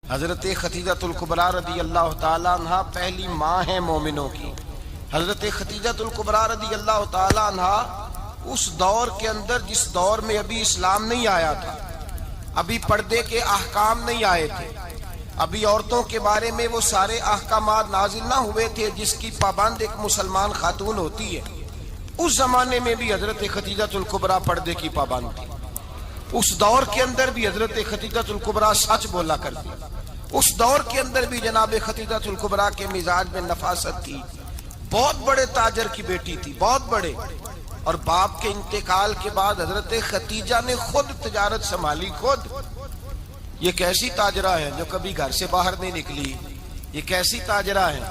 حضرت خدیجۃ الکبریٰ رضی اللہ تعالیٰ عنہ پہلی ماں ہیں مومنوں کی۔ حضرت خدیجۃ الکبریٰ رضی اللہ تعالیٰ عنہ اس دور کے اندر جس دور میں ابھی اسلام نہیں آیا تھا، ابھی پردے کے احکام نہیں آئے تھے، ابھی عورتوں کے بارے میں وہ سارے احکامات نازل نہ ہوئے تھے جس کی پابند ایک مسلمان خاتون ہوتی ہے، اس زمانے میں بھی حضرت خدیجۃ الکبریٰ پردے کی پابند تھی۔ اس دور کے اندر بھی حضرت خدیجۃ الکبریٰ سچ بولا کرتی، اس دور کے اندر بھی جناب خدیجۃ الکبریٰ کے مزاج میں نفاست تھی۔ بہت بڑے تاجر کی بیٹی تھی، بہت بڑے، اور باپ کے انتقال کے بعد حضرت خدیجہ نے خود تجارت سنبھالی، خود۔ یہ کیسی تاجرہ ہے جو کبھی گھر سے باہر نہیں نکلی؟ یہ کیسی تاجرہ ہے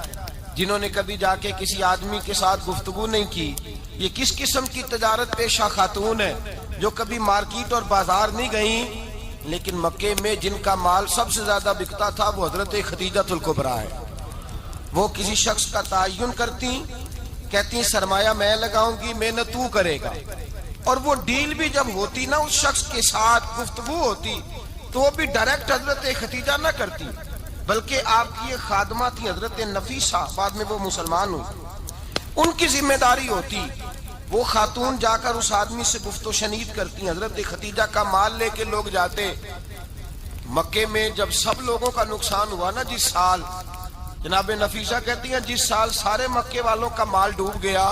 جنہوں نے کبھی جا کے کسی آدمی کے ساتھ گفتگو نہیں کی؟ یہ کس قسم کی تجارت پیشہ خاتون ہے جو کبھی مارکیٹ اور بازار نہیں گئیں؟ لیکن مکے میں جن کا مال سب سے زیادہ بکتا تھا وہ حضرت خدیجۃ الکبریٰ ہے۔ وہ کسی شخص کا تعین کرتی، کہتی سرمایہ میں لگاؤں گی، محنت تو کرے گا، اور وہ ڈیل بھی جب ہوتی نا، اس شخص کے ساتھ گفتگو ہوتی تو وہ بھی ڈائریکٹ حضرت خدیجہ نہ کرتی، بلکہ آپ کی ایک خادمہ تھی حضرت نفیسہ، بعد میں وہ مسلمان ہوئی، ان کی ذمہ داری ہوتی، وہ خاتون جا کر اس آدمی سے گفت و شنید کرتی۔ حضرت خدیجہ کا مال لے کے لوگ جاتے مکے میں، جب سب لوگوں کا نقصان ہوا نا جس سال، جناب نفیسہ کہتی ہیں جس سال سارے مکے والوں کا مال ڈوب گیا،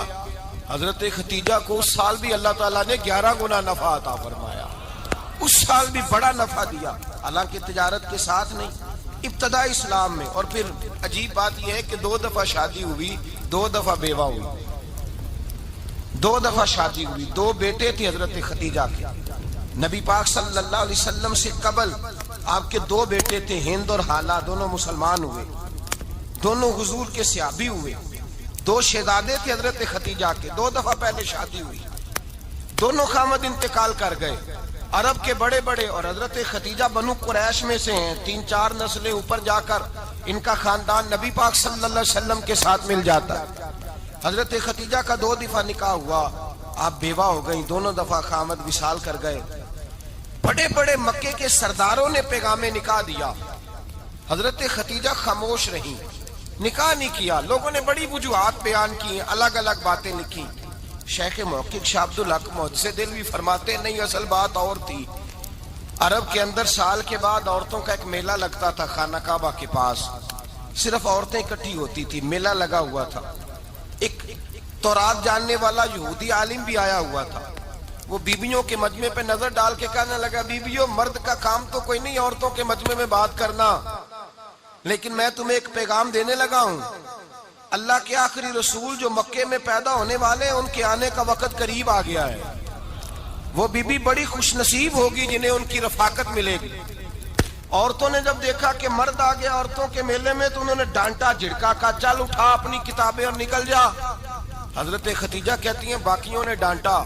حضرت خدیجہ کو اس سال بھی اللہ تعالیٰ نے 11 گنا نفع عطا فرمایا، اس سال بھی بڑا نفع دیا، حالانکہ تجارت کے ساتھ نہیں، ابتدا اسلام میں۔ اور پھر عجیب بات یہ ہے کہ 2 دفعہ شادی ہوئی، 2 دفعہ بیوہ ہوئی، 2 دفعہ شادی ہوئی، 2 بیٹے تھے حضرت خدیجہ کے۔ نبی پاک صلی اللہ علیہ وسلم سے قبل آپ کے 2 بیٹے تھے، ہند اور حالہ، دونوں مسلمان ہوئے، دونوں حضور کے صحابی ہوئے۔ 2 شہزادے تھے حضرت خدیجہ کے، 2 دفعہ پہلے شادی ہوئی، دونوں خامد انتقال کر گئے، عرب کے بڑے بڑے، اور حضرت خدیجہ بنو قریش میں سے ہیں، 3-4 نسلیں اوپر جا کر ان کا خاندان نبی پاک صلی اللہ علیہ وسلم کے ساتھ مل جاتا ہے۔ حضرت خدیجہ کا 2 دفعہ نکاح ہوا، آپ بیوہ ہو گئیں، دونوں دفعہ خامد وصال کر گئے۔ بڑے بڑے مکے کے سرداروں نے پیغام نکاح دیا، حضرت خدیجہ خاموش رہی، نکاح نہیں کیا۔ لوگوں نے بڑی وجوہات بیان کی، الگ الگ باتیں لکھی۔ شیخ محقق شاہ عبدالحق محدث دہلوی فرماتے نہیں، اصل بات اور تھی۔ عرب کے اندر سال کے بعد عورتوں کا ایک میلہ لگتا تھا خانہ کعبہ کے پاس، صرف عورتیں اکٹھی ہوتی تھی، میلہ لگا ہوا تھا۔ ایک تورات جاننے والا یہودی عالم بھی آیا ہوا تھا، وہ بیویوں کے مجمع پہ نظر ڈال کے کہنے لگا، بیویوں، مرد کا کام تو کوئی نہیں عورتوں کے مجمع میں بات کرنا، لیکن میں تمہیں ایک پیغام دینے لگا ہوں، اللہ کے آخری رسول جو مکے میں پیدا ہونے والے ہیں، ان کے آنے کا وقت قریب آ گیا ہے۔ وہ بیوی بڑی خوش نصیب ہوگی جنہیں ان کی رفاقت ملے گی۔ عورتوں نے جب دیکھا کہ مرد آ گیا عورتوں کے میلے میں تو انہوں نے ڈانٹا، جھڑکا، کہا چل اٹھا اپنی کتابیں اور نکل جا۔ حضرت خدیجہ کہتی ہیں باقیوں نے ڈانٹا،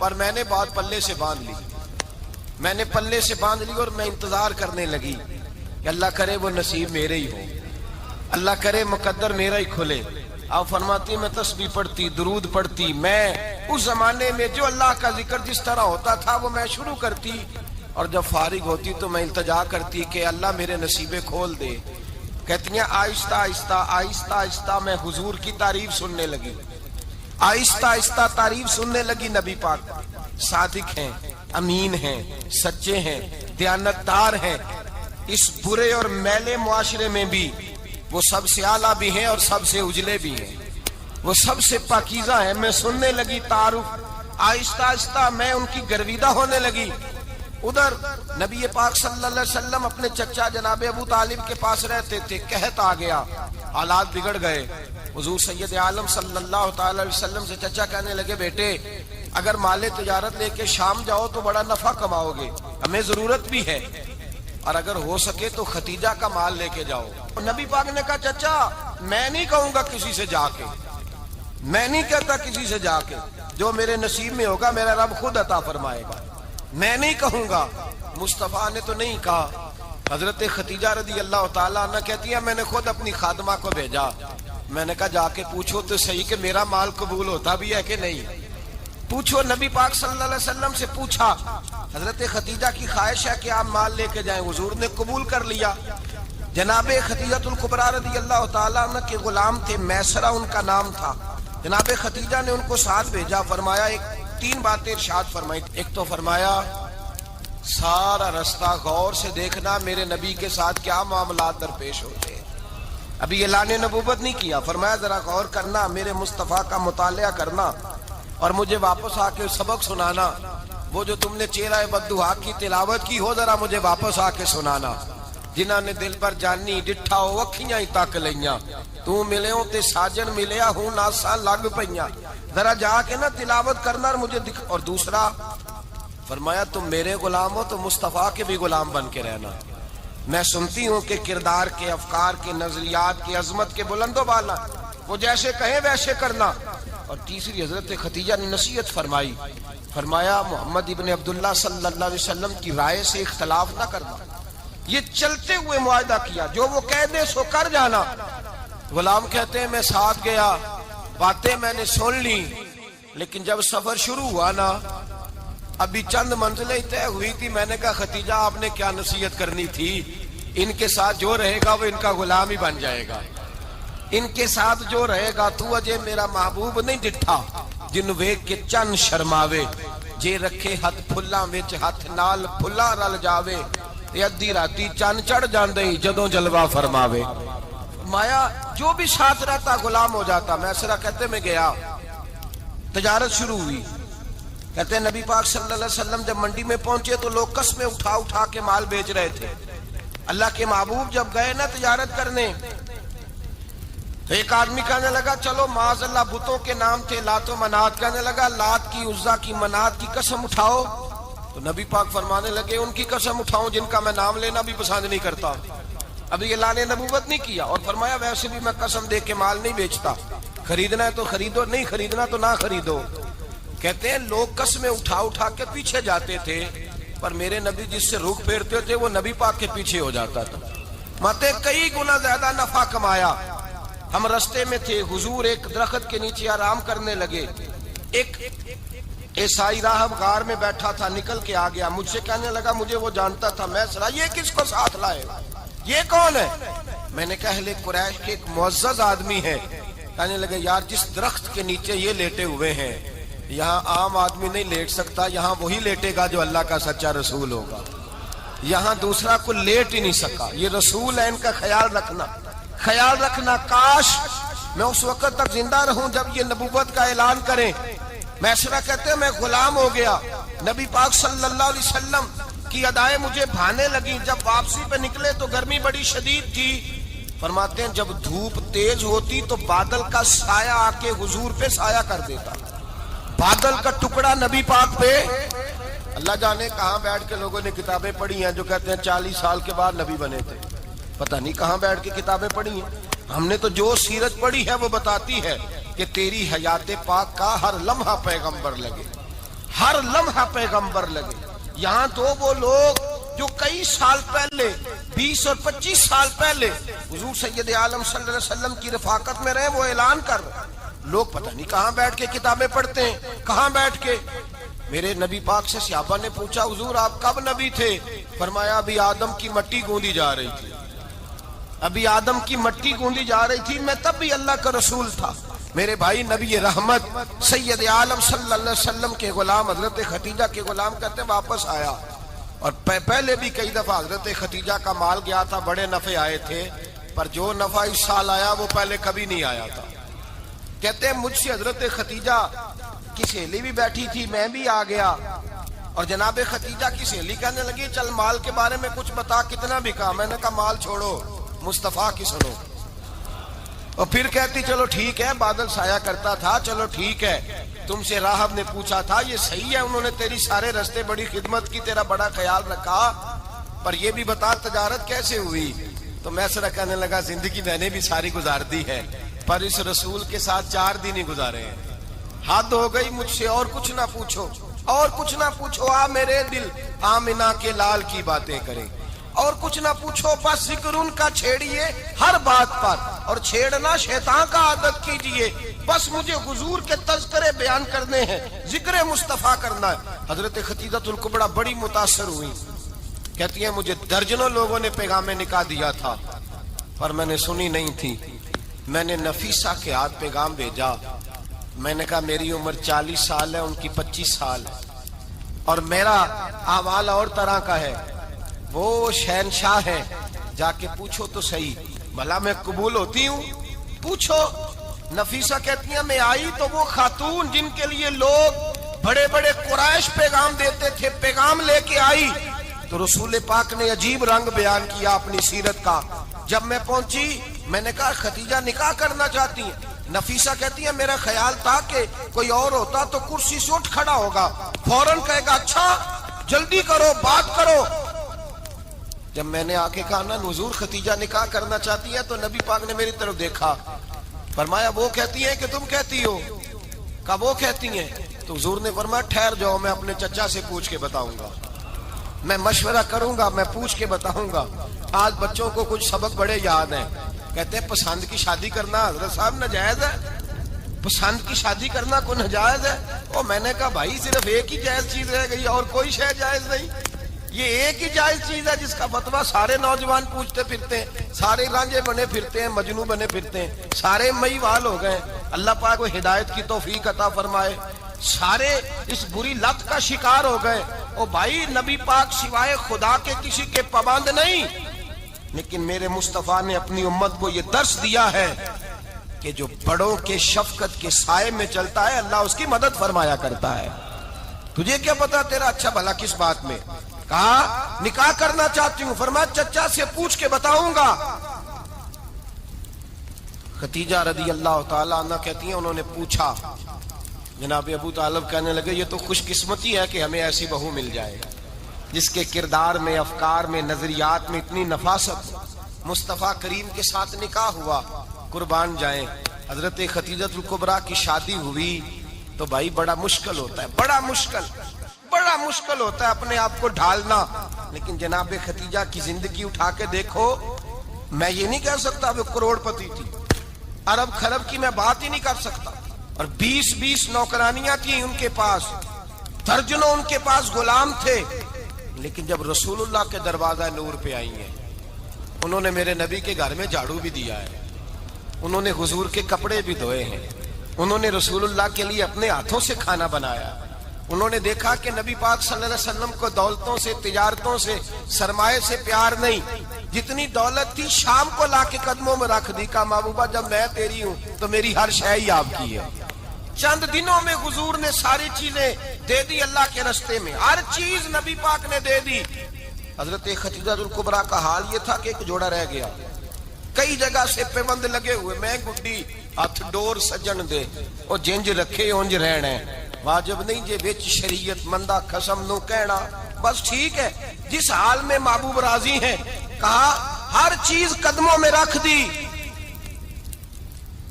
پر میں نے بات پلے سے باندھ لی، میں نے پلے سے باندھ لی، اور میں انتظار کرنے لگی کہ اللہ کرے وہ نصیب میرے ہی ہو، اللہ کرے مقدر میرا ہی کھلے۔ آپ فرماتی میں تسبیح پڑھتی، درود پڑھتی، میں اس زمانے میں جو اللہ کا ذکر جس طرح ہوتا تھا وہ میں شروع کرتی، اور جب فارغ ہوتی تو میں التجا کرتی کہ اللہ میرے نصیبے کھول دے۔ کہتی ہیں آہستہ آہستہ آہستہ آہستہ میں حضور کی تعریف سننے لگی، آہستہ آہستہ تعریف سننے لگی۔ نبی پاک صادق ہیں، امین ہیں، سچے ہیں، دیانتدار ہیں، اس برے اور میلے معاشرے میں بھی وہ سب سے اعلیٰ بھی ہیں اور سب سے اجلے بھی ہیں، وہ سب سے پاکیزہ ہیں۔ میں سننے لگی تعارف، آہستہ آہستہ میں ان کی گرویدہ ہونے لگی۔ ادھر نبی پاک صلی اللہ علیہ وسلم اپنے چچا جناب ابو طالب کے پاس رہتے تھے، قحط آ گیا، حالات بگڑ گئے۔ حضور سید عالم صلی اللہ تعالی علیہ وسلم سے چچا کہنے لگے، بیٹے اگر مال تجارت لے کے شام جاؤ تو بڑا نفع کماؤ گے، ہمیں ضرورت بھی ہے، اور اگر ہو سکے تو خدیجہ کا مال لے کے جاؤ۔ نبی پاک نے کہا چچا میں نہیں کہوں گا کسی سے جا کے، میں نہیں کہتا کسی سے جا کے، جو میرے نصیب میں ہوگا میرا رب خود عطا فرمائے گا، میں نہیں کہوں گا۔ مصطفیٰ نے تو نہیں کہا۔ حضرت خدیجہ رضی اللہ تعالیٰ عنہ کہتی ہے میں نے خود اپنی خادمہ کو بھیجا، میں نے کہا جا کے پوچھو تو صحیح کہ میرا مال قبول ہوتا بھی ہے کہ نہیں، پوچھو۔ نبی پاک صلی اللہ علیہ وسلم سے پوچھا، حضرت خدیجہ کی خواہش ہے کہ آپ مال لے کے جائیں، حضور نے قبول کر لیا۔ جناب خدیجہ الکبریٰ رضی اللہ تعالیٰ عنہ کے غلام تھے، میسرہ ان کا نام تھا۔ جناب خدیجہ نے ان کو ساتھ بھیجا، فرمایا ایک 3 باتیں ارشاد فرمائی۔ ایک تو فرمایا سارا رستہ غور سے دیکھنا میرے نبی کے ساتھ کیا معاملات درپیش ہوتے ہیں۔ ابھی اعلان نبوت نہیں کیا، فرمایا ذرا غور کرنا، میرے مصطفیٰ کا مطالعہ کرنا اور مجھے واپس آ کے سبق سنانا۔ وہ جو تم نے چہرہ بددعا کی تلاوت کی ہو، ذرا مجھے واپس آ کے سنانا۔ جنہاں نے دل پر جانی ڈٹھا ہو اکھیاں ہی تک لیاں، تو ملے ہوں تے ساجن ملیا ہوں ناساں لگ پئیاں، ذرا جا کے نا تلاوت کرنا اور مجھے دکھ۔ اور دوسرا فرمایا تم میرے غلام ہو تو مصطفیٰ کے بھی غلام بن کے رہنا۔ میں سنتی ہوں کہ کردار کے، افکار کے، نظریات کے، عظمت کے بلند و بالا، وہ جیسے کہیں ویسے کرنا۔ اور تیسری حضرت خدیجہ نے نصیحت فرمائی، فرمایا محمد ابن عبداللہ صلی اللہ علیہ وسلم کی رائے سے اختلاف نہ کرنا۔ یہ چلتے ہوئے معاہدہ کیا، جو وہ کہہ دے سو کر جانا۔ غلام کہتے ہیں میں ساتھ گیا، باتیں میں نے سن لی، لیکن جب سفر شروع ہوا نا، ابھی چند منزلیں طے ہوئی تھی، میں نے کہا خدیجہ آپ نے کیا نصیحت کرنی تھی، ان کے ساتھ جو رہے گا وہ ان کا غلام ہی بن جائے گا، ان کے ساتھ جو رہے گا۔ تو اجے میرا محبوب نہیں ڈٹھا جن ویکھ کے چن شرماوے، جے رکھے ہاتھ پھلاں وچ ہاتھ نال پھلا رل جاوے، تے ادھی راتی چن چڑھ جاندے جدوں جلوہ فرماوے۔ مایا جو بھی ساتھ رہتا غلام ہو جاتا۔ میسرہ کہتے میں گیا، تجارت شروع ہوئی۔ کہتے ہیں نبی پاک صلی اللہ علیہ وسلم جب منڈی میں پہنچے تو لوگ قسمیں اٹھا اٹھا کے مال بیچ رہے تھے۔ اللہ کے محبوب جب گئے نا تجارت کرنے، تو ایک آدمی کہنے لگا چلو معاذ اللہ بتوں کے نام تھے لات و منات، کہنے لگا لات کی، عزا کی، منات کی قسم اٹھاؤ۔ تو نبی پاک فرمانے لگے ان کی قسم اٹھاؤں جن کا میں نام لینا بھی پسند نہیں کرتا۔ ابھی اعلان نبوت نہیں کیا، اور فرمایا ویسے بھی میں قسم دے کے مال نہیں بیچتا، خریدنا ہے تو خریدو، نہیں خریدنا تو نہ خریدو۔ کہتے ہیں لوگ قسمیں اٹھا اٹھا کے پیچھے جاتے تھے، پر میرے نبی جس سے رخ پھیرتے تھے وہ نبی پاک کے پیچھے ہو جاتا تھا۔ ماتے کئی گنا زیادہ نفع کمایا۔ ہم رستے میں تھے، حضور ایک درخت کے نیچے آرام کرنے لگے، ایک عیسائی راہب غار میں بیٹھا تھا، نکل کے آ گیا، مجھ سے کہنے لگا مجھے وہ جانتا تھا۔ میں سنا یہ کس کو ساتھ لائے، یہ کون ہے؟ میں نے کہا اہل قریش کے ایک معزز آدمی ہے۔ کہنے لگے یار جس درخت کے نیچے یہ لیٹے ہوئے ہیں یہاں عام آدمی نہیں لیٹ سکتا، یہاں وہی لیٹے گا جو اللہ کا سچا رسول ہوگا، یہاں دوسرا کوئی لیٹ ہی نہیں سکا، یہ رسول ہے، ان کا خیال رکھنا، خیال رکھنا۔ کاش میں اس وقت تک زندہ رہوں جب یہ نبوت کا اعلان کریں۔ میسرہ کہتے ہیں میں غلام ہو گیا، نبی پاک صلی اللہ علیہ وسلم کی ادائیں مجھے بھانے لگی۔ جب واپسی پہ نکلے تو گرمی بڑی شدید تھی، فرماتے ہیں جب دھوپ تیز ہوتی تو بادل کا سایہ آ کے حضور پہ سایہ کر دیتا، بادل کا ٹکڑا نبی پاک پہ۔ اللہ جانے کہاں بیٹھ کے لوگوں نے کتابیں پڑھی ہیں جو کہتے ہیں 40 سال کے بعد نبی بنے تھے، پتہ نہیں کہاں بیٹھ کے کتابیں پڑھی ہیں۔ ہم نے تو جو سیرت پڑھی ہے وہ بتاتی ہے کہ تیری حیات پاک کا ہر لمحہ پیغمبر لگے، ہر لمحہ پیغمبر لگے۔ یہاں تو وہ لوگ جو کئی سال پہلے 20 اور 25 سال پہلے حضور سید عالم صلی اللہ علیہ وسلم کی رفاقت میں رہے، وہ اعلان کر رہے، لوگ پتہ نہیں کہاں بیٹھ کے کتابیں پڑھتے ہیں، کہاں بیٹھ کے۔ میرے نبی پاک سے صحابہ نے پوچھا حضور آپ کب نبی تھے؟ فرمایا ابھی آدم کی مٹی گوندی جا رہی تھی، ابھی آدم کی مٹی گوندی جا رہی تھی، میں تب بھی اللہ کا رسول تھا۔ میرے بھائی نبی رحمت سید عالم صلی اللہ علیہ وسلم کے غلام حضرت خدیجہ کے غلام کہتے ہیں واپس آیا، اور پہلے بھی کئی دفعہ حضرت خدیجہ کا مال گیا تھا، بڑے نفع آئے تھے، پر جو نفع اس سال آیا وہ پہلے کبھی نہیں آیا تھا۔ کہتے ہیں مجھ سے حضرت خدیجہ کی سہیلی بھی بیٹھی تھی، میں بھی آ گیا، اور جناب خدیجہ کی سہیلی کہنے لگی چل مال کے بارے میں کچھ بتا، کتنا بھی کہا۔ میں نے کہا مال چھوڑو، مصطفیٰ کی سنو۔ اور پھر کہتی چلو ٹھیک ہے، بادل سایہ کرتا تھا، چلو ٹھیک ہے، تم سے راہب نے پوچھا تھا یہ صحیح ہے، انہوں نے تیری سارے رستے بڑی خدمت کی، تیرا بڑا خیال رکھا، پر یہ بھی بتا تجارت کیسے ہوئی؟ تو میسرہ کہنے لگا زندگی میں نے بھی ساری گزار دی ہے، پر اس رسول کے ساتھ 4 دن ہی گزارے ہیں، حد ہو گئی مجھ سے، اور کچھ نہ پوچھو، اور کچھ نہ پوچھو، آ میرے دل آمنہ کے لال کی باتیں کریں، اور کچھ نہ پوچھو، بس ذکر ان کا چھیڑیے ہر بات پر، اور چھیڑنا شیطان کا عادت کیجئے، بس مجھے حضور کے تذکرے بیان کرنے ہیں، ذکر مصطفیٰ کرنا ہے۔ حضرت خدیجہ الکبریٰ بڑی متاثر ہوئی، کہتی ہیں مجھے درجنوں لوگوں نے پیغام نکاح دیا تھا، پر میں نے سنی نہیں تھی. میں نے نفیسہ کے ہاتھ پیغام بھیجا. میں نے کہا میری عمر 40 سال ہے, ان کی 25 سال ہے, اور میرا احوال اور طرح کا ہے. وہ شہنشاہ ہے, جا کے پوچھو تو صحیح, بھلا میں قبول ہوتی ہوں؟ پوچھو. نفیسہ کہتی ہیں میں آئی تو وہ خاتون جن کے لیے لوگ بڑے بڑے قریش پیغام دیتے تھے, پیغام لے کے آئی. تو رسول پاک نے عجیب رنگ بیان کیا اپنی سیرت کا. جب میں پہنچی میں نے کہا خدیجہ نکاح کرنا چاہتی ہیں؟ نفیسہ کہتی ہے میرا خیال تھا کہ کوئی اور ہوتا تو کرسی سے اٹھ کھڑا ہوگا, فوراً کہے گا اچھا جلدی کرو بات کرو. جب میں نے آ کے کہا نا حضور خدیجہ نکاح کرنا چاہتی ہے, تو نبی پاک نے میری طرف دیکھا, فرمایا وہ کہتی ہیں کہ تم کہتی ہو؟ کہا وہ کہتی ہیں. تو حضور نے فرمایا ٹھہر جاؤ, میں اپنے چچا سے پوچھ کے بتاؤں گا, میں مشورہ کروں گا, میں پوچھ کے بتاؤں گا. آج بچوں کو کچھ سبق بڑے یاد ہیں. کہتے ہیں پسند کی شادی کرنا حضرت صاحب ناجائز ہے, پسند کی شادی کرنا کوئی ناجائز ہے؟ اور میں نے کہا بھائی صرف ایک ہی جائز چیز رہ گئی, اور کوئی شے جائز نہیں. یہ ایک ہی جائز چیز ہے جس کا فتویٰ سارے نوجوان پوچھتے پھرتے ہیں, سارے رانجے بنے پھرتے ہیں, مجنو بنے پھرتے ہیں, سارے مئی وال ہو گئے. اللہ پاک کو ہدایت کی توفیق عطا فرمائے. سارے اس بری لت کا شکار ہو گئے. او بھائی نبی پاک سوائے خدا کے کسی کے پابند نہیں, لیکن میرے مصطفیٰ نے اپنی امت کو یہ درس دیا ہے کہ جو بڑوں کے شفقت کے سائے میں چلتا ہے اللہ اس کی مدد فرمایا کرتا ہے. تجھے کیا پتا تیرا اچھا بھلا کس بات میں؟ کہا نکاح کرنا چاہتی ہوں, فرمایا چچا سے پوچھ کے بتاؤں گا. خدیجہ رضی اللہ تعالیٰ عنہ کہتی ہیں انہوں نے پوچھا. جناب ابو طالب کہنے لگے یہ تو خوش قسمتی ہے کہ ہمیں ایسی بہو مل جائے جس کے کردار میں, افکار میں, نظریات میں اتنی نفاست. مصطفیٰ کریم کے ساتھ نکاح ہوا, قربان جائیں. حضرت خدیجہ الکبریٰ کی شادی ہوئی تو بھائی بڑا مشکل ہوتا ہے, بڑا مشکل ہوتا ہے اپنے آپ کو ڈھالنا. لیکن جناب خدیجہ کی زندگی اٹھا کے دیکھو, میں یہ نہیں کہہ سکتا وہ کروڑ پتی تھی, ارب خرب کی میں بات ہی نہیں کر سکتا, اور 20 نوکرانیاں تھیں ان کے پاس, درجنوں ان کے پاس غلام تھے. لیکن جب رسول اللہ کے دروازہ نور پہ آئی ہیں, انہوں نے میرے نبی کے گھر میں جھاڑو بھی دیا ہے, انہوں نے حضور کے کپڑے بھی دھوئے ہیں, انہوں نے رسول اللہ کے لیے اپنے ہاتھوں سے کھانا بنایا. انہوں نے دیکھا کہ نبی پاک صلی اللہ علیہ وسلم کو دولتوں سے, تجارتوں سے, سرمایے سے پیار نہیں. جتنی دولت تھی شام کو لا کے قدموں میں رکھ دی. کہا محبوبہ جب میں تیری ہوں تو میری ہر شے ہی آپ کی ہے. چند دنوں میں حضور نے ساری چیزیں دے دی اللہ کے رستے میں, ہر چیز نبی پاک نے دے دی. حضرت خدیجہ الکبریٰ کا حال یہ تھا کہ ایک جوڑا رہ گیا, کئی جگہ سے پیوند لگے ہوئے, میں گڈی ہاتھ ڈور سجن دے اور جنج رکھے اونج رہنا, واجب نہیں جے وچ شریعت مندہ قسم نو کہنا. بس ٹھیک ہے, جس حال میں محبوب راضی ہیں. کہا ہر چیز قدموں میں رکھ دی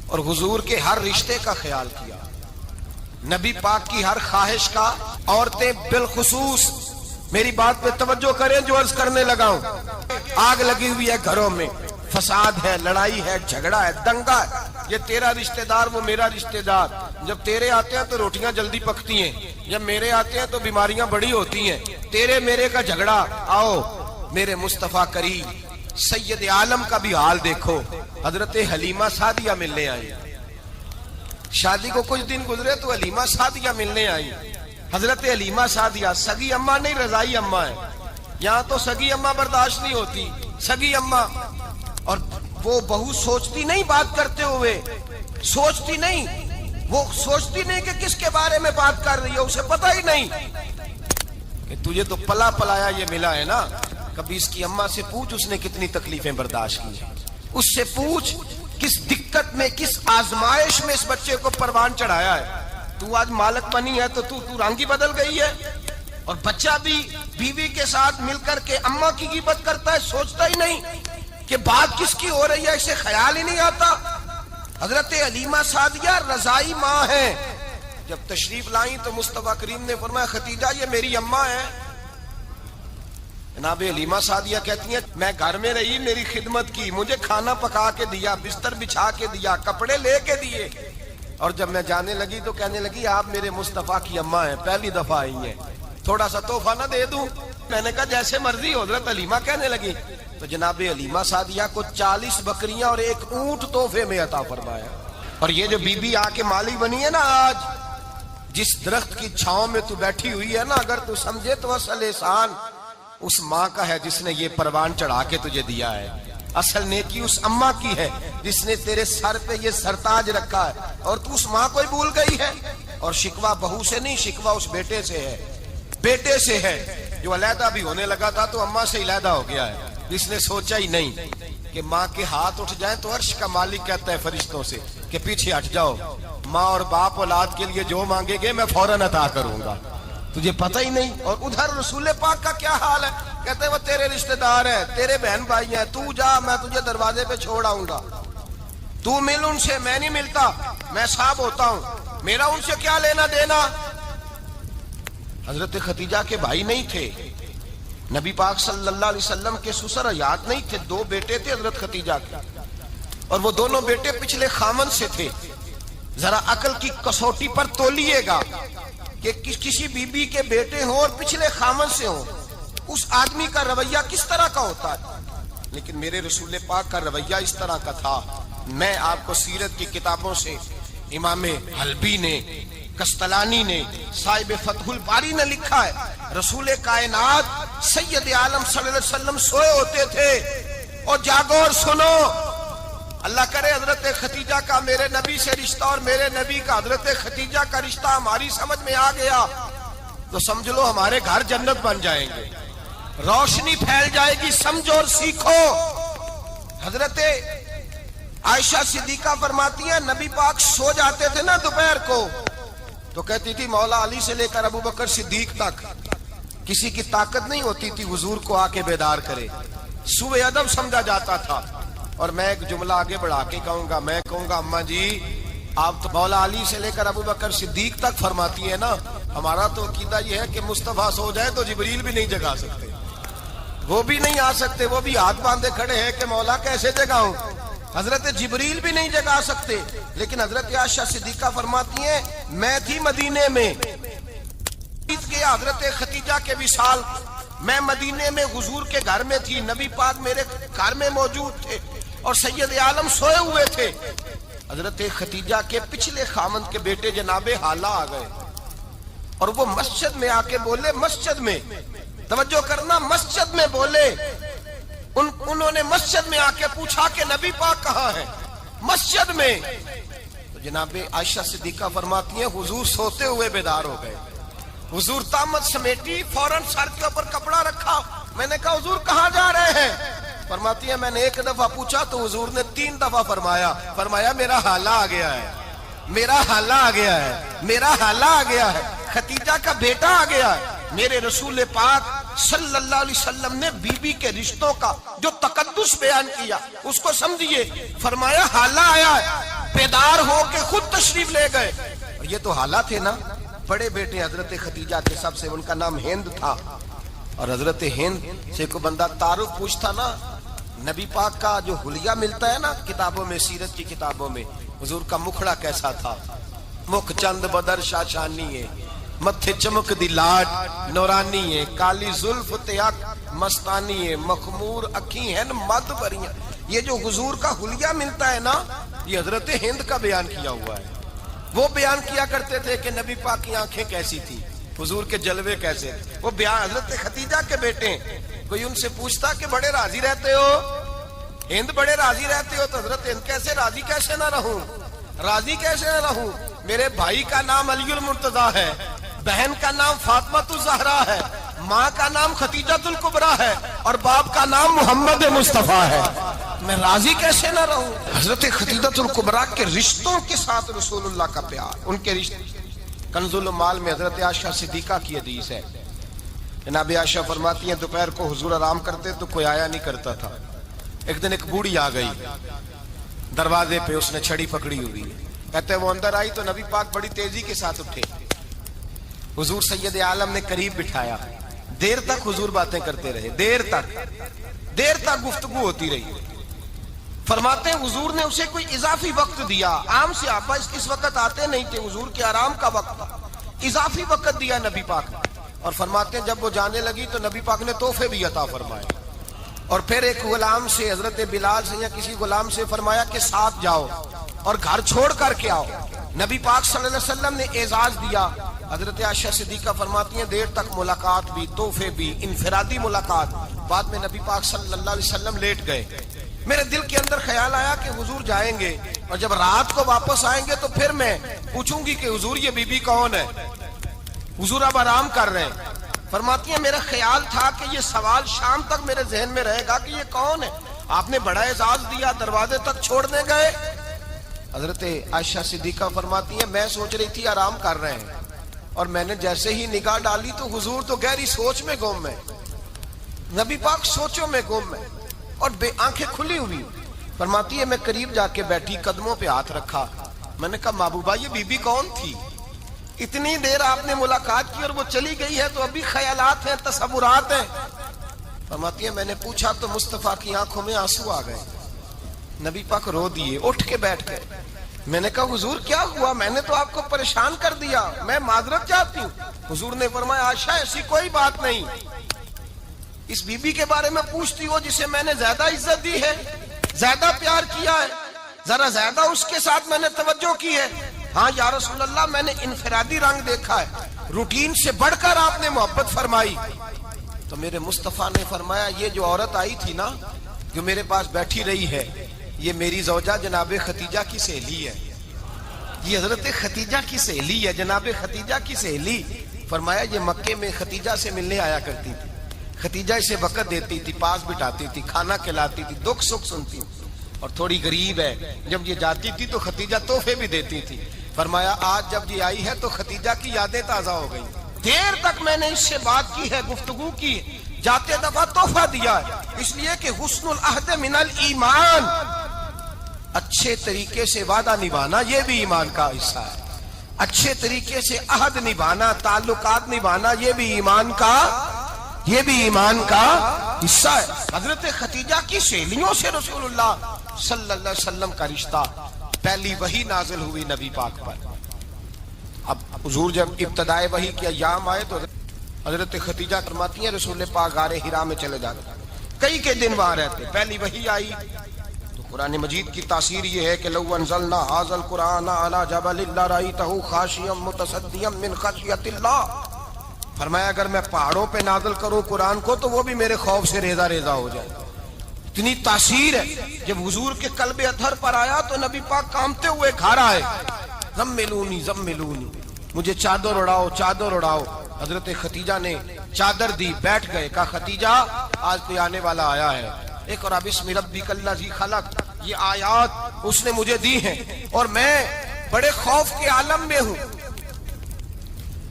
اور حضور کے ہر رشتے کا خیال کیا, نبی پاک کی ہر خواہش کا. عورتیں بالخصوص میری بات پہ توجہ کریں جو عرض کرنے لگا ہوں. آگ لگی ہوئی ہے گھروں میں, فساد ہے, لڑائی ہے, جھگڑا ہے, دنگا ہے, یہ تیرا رشتہ دار وہ میرا رشتہ دار. جب تیرے آتے ہیں تو روٹیاں جلدی پکتی ہیں, جب میرے آتے ہیں تو بیماریاں بڑی ہوتی ہیں. تیرے میرے کا جھگڑا. آؤ میرے مصطفیٰ کریم سید عالم کا بھی حال دیکھو. حضرت حلیمہ سعدیہ ملنے آئی, شادی کو کچھ دن گزرے تو حلیمہ سعدیہ ملنے آئی. حضرت حلیمہ سعدیہ سگی اماں نہیں, رضائی اماں ہے. یہاں تو سگی اماں برداشت نہیں ہوتی, سگی اماں. اور وہ بہو سوچتی نہیں بات کرتے ہوئے, سوچتی نہیں, وہ سوچتی نہیں کہ کس کے بارے میں بات کر رہی ہے, اسے پتہ ہی نہیں کہ تجھے تو پلا پلایا یہ ملا ہے نا. کبھی اس کی اماں سے پوچھ اس نے کتنی تکلیفیں برداشت کی, اس سے پوچھ کس دقت میں, کس آزمائش میں اس بچے کو پروان چڑھایا ہے. تو آج مالک بنی ہے تو رنگ ہی بدل گئی ہے. اور بچہ بھی بیوی کے ساتھ مل کر کے اماں کی غیبت کرتا ہے, سوچتا ہی نہیں کہ بات کس کی ہو رہی ہے, اسے خیال ہی نہیں آتا. حضرت حلیمہ سعدیہ رضائی ماں ہے. جب تشریف لائیں تو مصطفیٰ کریم نے فرمایا خدیجہ یہ میری اماں ہے. جناب حلیمہ سعدیہ کہتی ہیں میں گھر میں رہی, میری خدمت کی, مجھے کھانا پکا کے دیا, بستر بچھا کے دیا, کپڑے لے کے دیے, اور جب میں جانے لگی تو کہنے لگی آپ میرے مصطفیٰ کی اماں ہیں, پہلی دفعہ آئی ہیں, تھوڑا سا تحفہ نہ دے دوں؟ میں نے کہا جیسے مرضی. حضرت حلیمہ کہنے لگی تو جناب علیمہ سعدیہ کو 40 بکریاں اور 1 اونٹ تحفے میں عطا فرمایا. اور یہ جو بی بی آ کے مالی بنی ہے نا آج، جس درخت کی چھاؤں میں تو بیٹھی ہوئی ہے نا، اگر تو سمجھے تو اصل احسان اس ماں کا ہے جس نے یہ پروان چڑھا کے تجھے دیا ہے. اصل نیکی اس اماں کی ہے جس نے تیرے سر پہ یہ سرتاج رکھا ہے، اور تو اس ماں کو ہی بھول گئی ہے. اور شکوہ بہو سے نہیں، شکوہ اس بیٹے سے ہے، بیٹے سے ہے جو علیحدہ بھی ہونے لگا تھا تو اماں سے علیحدہ ہو گیا ہے، جس نے سوچا ہی نہیں کہ ماں کے ہاتھ اٹھ جائیں تو عرش کا مالک کہتا ہے فرشتوں سے کہ پیچھے ہٹ جاؤ، ماں اور باپ اولاد کے لیے جو مانگے گے میں فوراً عطا کروں گا. تجھے پتہ ہی نہیں. اور ادھر رسول پاک کا کیا حال ہے؟ کہتے ہیں وہ تیرے رشتہ دار ہیں، تیرے بہن بھائی ہیں، تو جا، میں تجھے دروازے پہ چھوڑ آؤں گا، تو مل ان سے، میں نہیں ملتا، میں صاحب ہوتا ہوں، میرا ان سے کیا لینا دینا. حضرت خدیجہ کے بھائی نہیں تھے، نبی پاک صلی اللہ علیہ وسلم کے سسر حیات نہیں تھے، 2 بیٹے تھے حضرت خدیجہ کے، اور وہ دونوں بیٹے پچھلے خامن سے تھے. ذرا عقل کی کسوٹی پر تولیے گا کہ کسی بی بی کے بیٹے ہوں اور پچھلے خامن سے ہوں، اس آدمی کا رویہ کس طرح کا ہوتا ہے. لیکن میرے رسول پاک کا رویہ اس طرح کا تھا. میں آپ کو سیرت کی کتابوں سے امام حلبی نے، کستلانی نے، صاحب فتح الباری نے لکھا ہے، رسول کائنات سید عالم صلی اللہ علیہ وسلم سوئے ہوتے تھے اور جاگو اور سنو. اللہ کرے حضرت خدیجہ کا میرے نبی سے رشتہ اور میرے نبی کا حضرت خدیجہ کا رشتہ ہماری سمجھ میں آ گیا تو سمجھ لو ہمارے گھر جنت بن جائیں گے، روشنی پھیل جائے گی. سمجھو اور سیکھو. حضرت عائشہ صدیقہ فرماتی ہیں نبی پاک سو جاتے تھے نا دوپہر کو تو کہتی تھی مولا علی سے لے کر ابو بکر صدیق تک کسی کی طاقت نہیں ہوتی تھی حضور کو آ کے بیدار کرے. سوء ادب سمجھا جاتا تھا. اور میں ایک جملہ آگے بڑھا کے کہوں گا، میں کہوں گا اماں جی آپ تو مولا علی سے لے کر ابو بکر صدیق تک فرماتی ہے نا، ہمارا تو عقیدہ یہ ہے کہ مصطفیٰ سو جائے تو جبریل بھی نہیں جگا سکتے، وہ بھی نہیں آ سکتے، وہ بھی ہاتھ باندھے کھڑے ہیں کہ مولا کیسے جگاؤں. حضرت جبریل بھی نہیں جگا سکتے. لیکن حضرت عائشہ صدیقہ فرماتی ہیں میں تھی مدینے میں، گیا حضرت خدیجہ کے وصال، میں مدینے میں حضور کے گھر میں تھی، نبی پاک میرے گھر میں موجود تھے اور سید عالم سوئے ہوئے تھے. حضرت خدیجہ کے پچھلے خامند کے بیٹے جناب حالہ آ گئے اور وہ مسجد میں آ کے بولے، مسجد میں توجہ کرنا، مسجد میں بولے، انہوں نے مسجد میں آ کے پوچھا کہ نبی پاک کہاں ہے مسجد میں. تو جناب عائشہ صدیقہ فرماتی ہیں حضور سوتے ہوئے بیدار ہو گئے. حضور طامت سمیٹی، فوراً سر کے اوپر کپڑا رکھا. میں نے کہا حضور کہاں جا رہے ہیں؟ فرماتی ہے میں نے 1 دفعہ پوچھا تو حضور نے 3 دفعہ فرمایا میرا حالہ آ گیا ہے، میرا حالہ آ گیا ہے، میرا حالہ آ گیا ہے، خدیجہ کا بیٹا آ گیا ہے. میرے رسول پاک صلی اللہ علیہ وسلم نے بی بی کے رشتوں کا جو تقدس بیان کیا اس کو سمجھیے. فرمایا حالہ آیا ہے، بیدار ہو کے خود تشریف لے گئے. اور یہ تو حالہ تھے نا، بڑے بیٹے حضرت خدیجہ کے سب سے، ان کا نام ہند تھا. اور حضرت ہند سے کوئی بندہ تعارف پوچھتا نا، نبی پاک کا جو حلیہ ملتا ہے نا کتابوں میں، سیرت کی کتابوں میں، حضور کا مکھڑا کیسا تھا، مکھ چند بدر شاشانی ہے، متھے چمک دی لاٹ نورانی ہے، کالی زلف تے اک مستانی ہے، مخمور اکھی ہیں مد بریاں. یہ جو حضور کا حلیہ ملتا ہے نا یہ حضرت ہند کا بیان کیا ہوا ہے. وہ بیان کیا کرتے تھے کہ نبی پاک کی آنکھیں کیسی تھی، حضور کے جلوے کیسے. وہ بیان حضرت خدیجہ کے بیٹے ہیں. کوئی ان سے پوچھتا کہ بڑے راضی رہتے ہو ہند، بڑے راضی رہتے ہو، تو حضرت ہند کیسے راضی کیسے نہ رہوں، راضی کیسے نہ رہوں. میرے بھائی کا نام علی المرتضیٰ ہے، بہن کا نام فاطمہ الزہرا ہے، ماں کا نام خدیجۃ الکبریٰ ہے اور باپ کا نام محمد مصطفیٰ ہے، میں راضی کیسے نہ رہوں. حضرت خدیجۃ الکبریٰ کے رشتوں کے ساتھ رسول اللہ کا پیار، ان کے رشتے. کنز المال میں حضرت عائشہ صدیقہ کی حدیث ہے. جناب عائشہ فرماتی ہیں دوپہر کو حضور آرام کرتے تو کوئی آیا نہیں کرتا تھا. ایک دن ایک بوڑھی آ گئی دروازے پہ، اس نے چھڑی پکڑی ہوئی ہے. کہتے ہیں وہ اندر آئی تو نبی پاک بڑی تیزی کے ساتھ اٹھے. حضور سید عالم نے قریب بٹھایا، دیر تک حضور باتیں کرتے رہے، دیر تک گفتگو ہوتی رہی. فرماتے ہیں حضور نے اسے کوئی اضافی وقت دیا. عام صحابہ اس وقت آتے نہیں تھے، حضور کے آرام کا وقت تھا، اضافی وقت دیا نبی پاک نے. اور فرماتے ہیں جب وہ جانے لگی تو نبی پاک نے تحفے بھی عطا فرمائے. اور پھر ایک غلام سے, حضرت بلال سے یا کسی غلام سے فرمایا کہ ساتھ جاؤ اور گھر چھوڑ کر کے آؤ. نبی پاک صلی اللہ علیہ وسلم نے اعزاز دیا. حضرت عائشہ صدیقہ فرماتی ہیں دیر تک ملاقات بھی, تحفے بھی, انفرادی ملاقات. بعد میں نبی پاک صلی اللہ علیہ وسلم لیٹ گئے. میرے دل کے اندر خیال آیا کہ حضور جائیں گے اور جب رات کو واپس آئیں گے تو پھر میں پوچھوں گی کہ حضور یہ بی بی کون ہے, حضور اب آرام کر رہے ہیں. فرماتی ہیں میرا خیال تھا کہ یہ سوال شام تک میرے ذہن میں رہے گا کہ یہ کون ہے, آپ نے بڑا اعزاز دیا, دروازے تک چھوڑنے گئے. حضرت عائشہ صدیقہ فرماتی ہیں میں سوچ رہی تھی آرام کر رہے ہیں, اور میں نے جیسے ہی نگاہ ڈالی تو حضور تو گہری سوچ میں گم ہے, نبی پاک سوچوں میں گم ہے اور بے آنکھیں کھلی ہوئی. فرماتی ہے میں قریب جا کے بیٹھی, قدموں پہ ہاتھ رکھا. میں نے کہا محبوبہ یہ بی بی کون تھی؟ اتنی دیر آپ نے ملاقات کی اور وہ چلی گئی ہے تو ابھی خیالات ہیں, تصورات ہیں. فرماتی ہے میں نے پوچھا تو مصطفیٰ کی آنکھوں میں آنسو آ گئے. نبی پاک رو دیے, اٹھ کے بیٹھ گئے. میں نے کہا حضور کیا ہوا؟ میں نے تو آپ کو پریشان کر دیا, میں معذرت چاہتی ہوں. حضور نے فرمایا عائشہ ایسی کوئی بات نہیں, اس بی بی کے بارے میں پوچھتی ہو جسے میں نے زیادہ عزت دی ہے, زیادہ پیار کیا ہے, ذرا زیادہ اس کے ساتھ میں نے توجہ کی ہے. ہاں یا رسول اللہ میں نے انفرادی رنگ دیکھا ہے, روٹین سے بڑھ کر آپ نے محبت فرمائی. تو میرے مصطفیٰ نے فرمایا یہ جو عورت آئی تھی نا, جو میرے پاس بیٹھی رہی ہے, یہ میری زوجہ جناب خدیجہ کی سہیلی ہے. یہ حضرت خدیجہ کی سہیلی ہے, جناب خدیجہ کی سہیلی. فرمایا یہ مکے میں خدیجہ سے ملنے آیا کرتی تھی, خدیجہ اسے وقت دیتی تھی, پاس بٹھاتی تھی, کھانا کھلاتی تھی, دکھ سکھ سنتی, اور تھوڑی غریب ہے. جب یہ جاتی تھی تو خدیجہ تحفے بھی دیتی تھی. فرمایا آج جب یہ آئی ہے تو خدیجہ کی یادیں تازہ ہو گئی. دیر تک میں نے اس سے بات کی ہے, گفتگو کی, جاتے دفعہ تحفہ دیا ہے, اس لیے کہ حسن العہد من الایمان, اچھے طریقے سے وعدہ نبھانا یہ بھی ایمان کا حصہ ہے. اچھے طریقے سے عہد نبھانا, تعلقات نبھانا یہ بھی ایمان کا حصہ ہے. حضرت خدیجہ کی سہیلیوں سے رسول اللہ صلی اللہ علیہ وسلم کا رشتہ. پہلی وحی نازل ہوئی نبی پاک پر. اب حضور جب ابتدائے وحی کے ایام آئے تو حضرت خدیجہ فرماتی ہیں رسول پاک غار حرا میں چلے جاتے, کئی کے دن وہاں رہتے. پہلی وحی آئی تو قرآن مجید کی تاثیر یہ ہے کہ لو انزلنا ھذا القرآن علی جبل لرأیتہ خاشعا متصدعا من خشیۃ اللہ. فرمایا اگر میں پہاڑوں پہ نازل کروں قرآن کو تو وہ بھی میرے خوف سے ریزہ ریزہ ہو جائے. اتنی تاثیر ہے. جب حضور کے قلب اطہر پر آیا تو نبی پاک کانپتے ہوئے گھر آئے, زملونی زملونی, مجھے چادر اڑاؤ چادر اڑاؤ. حضرت خدیجہ نے چادر دی, بیٹھ گئے. کہا خدیجہ آج کوئی آنے والا آیا ہے. اقرأ بسم ربک الذی خلق, یہ آیات اس نے مجھے دی ہیں اور میں بڑے خوف کے عالم میں ہوں.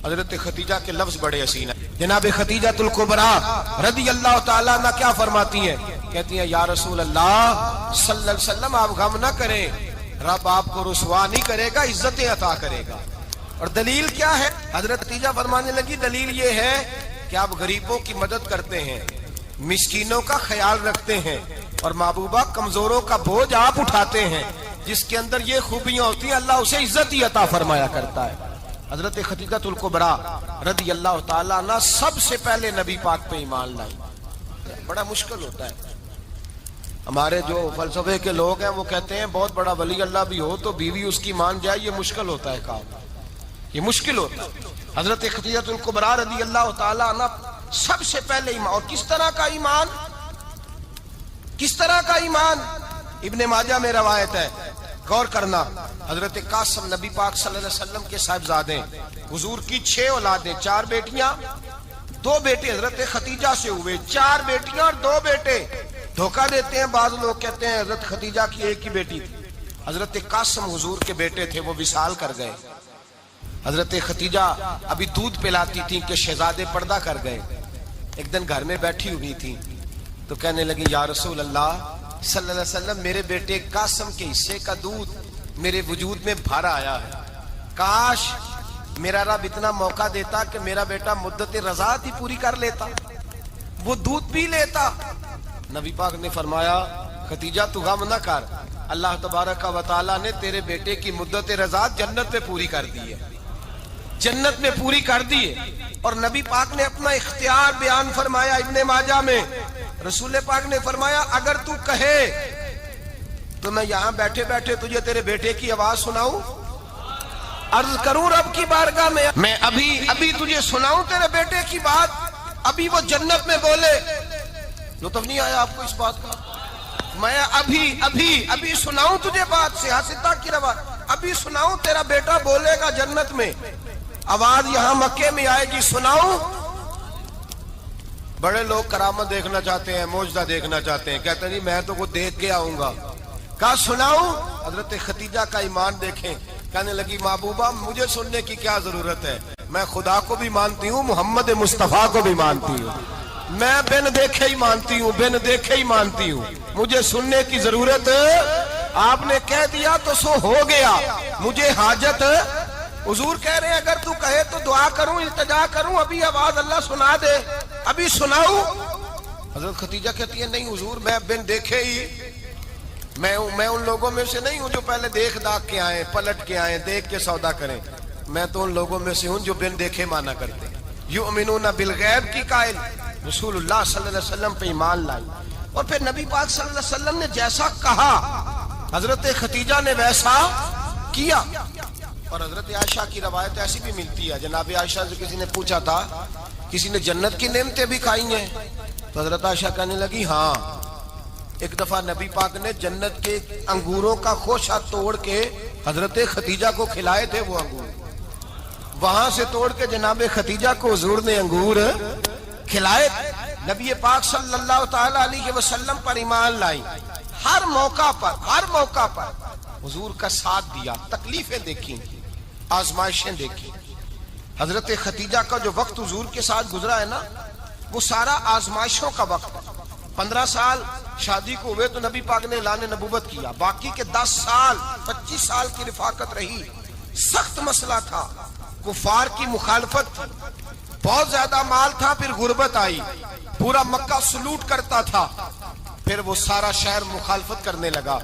حضرت خدیجہ کے لفظ بڑے حسین ہیں. جناب خدیجہ الکبریٰ رضی اللہ تعالیٰ عنہ کیا فرماتی ہیں؟ کہتی ہیں یا رسول اللہ صلی اللہ علیہ وسلم آپ غم نہ کریں, رب آپ کو رسوا نہیں کرے گا, عزتیں عطا کرے گا. اور دلیل کیا ہے؟ حضرت خدیجہ فرمانے لگی دلیل یہ ہے کہ آپ غریبوں کی مدد کرتے ہیں, مسکینوں کا خیال رکھتے ہیں, اور محبوبہ کمزوروں کا بوجھ آپ اٹھاتے ہیں. جس کے اندر یہ خوبیاں ہوتی ہیں اللہ اسے عزت ہی عطا فرمایا کرتا ہے. حضرت خدیجہ الکبریٰ رضی اللہ تعالیٰ عنہ سب سے پہلے نبی پاک پہ ایمان لائی. بڑا مشکل ہوتا ہے. ہمارے جو فلسفے کے لوگ ہیں وہ کہتے ہیں بہت بڑا ولی اللہ بھی ہو تو بیوی اس کی مان جائے, یہ مشکل ہوتا ہے کام, یہ مشکل ہوتا ہے. حضرت خدیجہ الکبریٰ رضی اللہ تعالیٰ عنہ سب سے پہلے ایمان. اور کس طرح کا ایمان؟ کس طرح کا ایمان؟ ابن ماجہ میں روایت ہے, غور کرنا. حضرت قاسم نبی پاک صلی اللہ علیہ وسلم کے صاحبزادے, حضور کی 6 اولادیں, 4 بیٹیاں 2 بیٹے حضرت خدیجہ سے ہوئے, 4 بیٹیاں اور 2 بیٹے. دھوکہ دیتے ہیں بعض لوگ, کہتے ہیں حضرت خدیجہ کی ایک ہی بیٹی تھی. حضرت قاسم حضور کے بیٹے تھے, وہ وصال کر گئے. حضرت خدیجہ ابھی دودھ پلاتی تھی کہ شہزادے پردہ کر گئے. ایک دن گھر میں بیٹھی ہوئی تھی تو کہنے لگی یا رسول اللہ صلی اللہ علیہ وسلم میرے بیٹے قاسم کے حصے کا دودھ میرے وجود میں بھر آیا ہے, کاش میرا رب اتنا موقع دیتا کہ میرا بیٹا مدت رضاعت ہی پوری کر لیتا, وہ دودھ پی لیتا. نبی پاک نے فرمایا خدیجہ تو غم نہ کر, اللہ تبارک و تعالیٰ نے تیرے بیٹے کی مدت رضاعت جنت میں پوری کر دی ہے, جنت میں پوری کر دی ہے. اور نبی پاک نے اپنا اختیار بیان فرمایا ابن ماجہ میں, رسول پاک نے فرمایا اگر تو کہے تو میں یہاں بیٹھے بیٹھے تجھے تیرے بیٹے کی آواز سناؤں، عرض کروں رب کی بارگاہ میں ابھی تجھے سناؤں تیرے بیٹے کی بات، ابھی وہ جنت میں بولے۔ لطف نہیں آیا آپ کو اس بات کا؟ میں ابھی سناؤں تجھے بات، سیاستہ کی روایت، ابھی سناؤں تیرا بیٹا بولے گا جنت میں، آواز یہاں مکے میں آئے گی، سناؤں؟ بڑے لوگ کرامت دیکھنا چاہتے ہیں، معجزہ دیکھنا چاہتے ہیں، کہتے ہیں جی میں تو وہ دیکھ کے آؤں گا۔ کہا سناؤں؟ حضرت خدیجہ کا ایمان دیکھیں، کہنے لگی محبوبہ مجھے سننے کی کیا ضرورت ہے، میں خدا کو بھی مانتی ہوں، محمد مصطفیٰ کو بھی مانتی ہوں، میں بن دیکھے ہی مانتی ہوں، مجھے سننے کی ضرورت آپ نے کہہ دیا تو سو ہو گیا، مجھے حاجت۔ حضور کہہ رہے ہیں اگر تو کہے تو دعا کروں، التجا کروں، ابھی آواز اللہ سنا دے، ابھی سناؤں؟ حضرت خدیجہ کہتی ہے نہیں حضور میں بن دیکھے ہی، میں ان لوگوں میں سے نہیں ہوں جو پہلے دیکھ داکھ کے آئیں، پلٹ کے آئیں، دیکھ کے سودا کریں، میں تو ان لوگوں میں سے ہوں جو بن دیکھے مانا کرتے ہیں۔ یؤمنون بالغیب کی قائل، رسول اللہ صلی اللہ علیہ وسلم پہ ایمان لائی، اور پھر نبی پاک صلی اللہ علیہ وسلم نے جیسا کہا حضرت خدیجہ نے ویسا کیا۔ اور حضرت عائشہ کی روایت ایسی بھی ملتی ہے، جناب عائشہ سے کسی نے پوچھا تھا کسی نے جنت کی نعمتیں بھی کھائی ہیں؟ تو حضرت عائشہ کہنے لگی ہاں، ایک دفعہ نبی پاک نے جنت کے انگوروں کا خوشہ توڑ کے حضرت خدیجہ کو کھلائے تھے، وہ انگور وہاں سے توڑ کے جناب خدیجہ کو حضور نے انگور کھلائے۔ نبی پاک صلی اللہ تعالی علیہ وسلم پر ایمان لائی، ہر موقع پر حضور کا ساتھ دیا، تکلیفیں دیکھی، آزمائشیں دیکھی۔ حضرت خدیجہ کا جو وقت حضور کے ساتھ گزرا ہے نا، وہ سارا آزمائشوں کا وقت ہے۔ 15 سال شادی کو ہوئے تو نبی پاک نے اعلان نبوت کیا، باقی کے 10 سال 25 سال کی رفاقت رہی، سخت مسئلہ تھا، کفار کی مخالفت تھی، بہت زیادہ مال تھا، پھر غربت آئی، پورا مکہ سلوٹ کرتا تھا، پھر وہ سارا شہر مخالفت کرنے لگا۔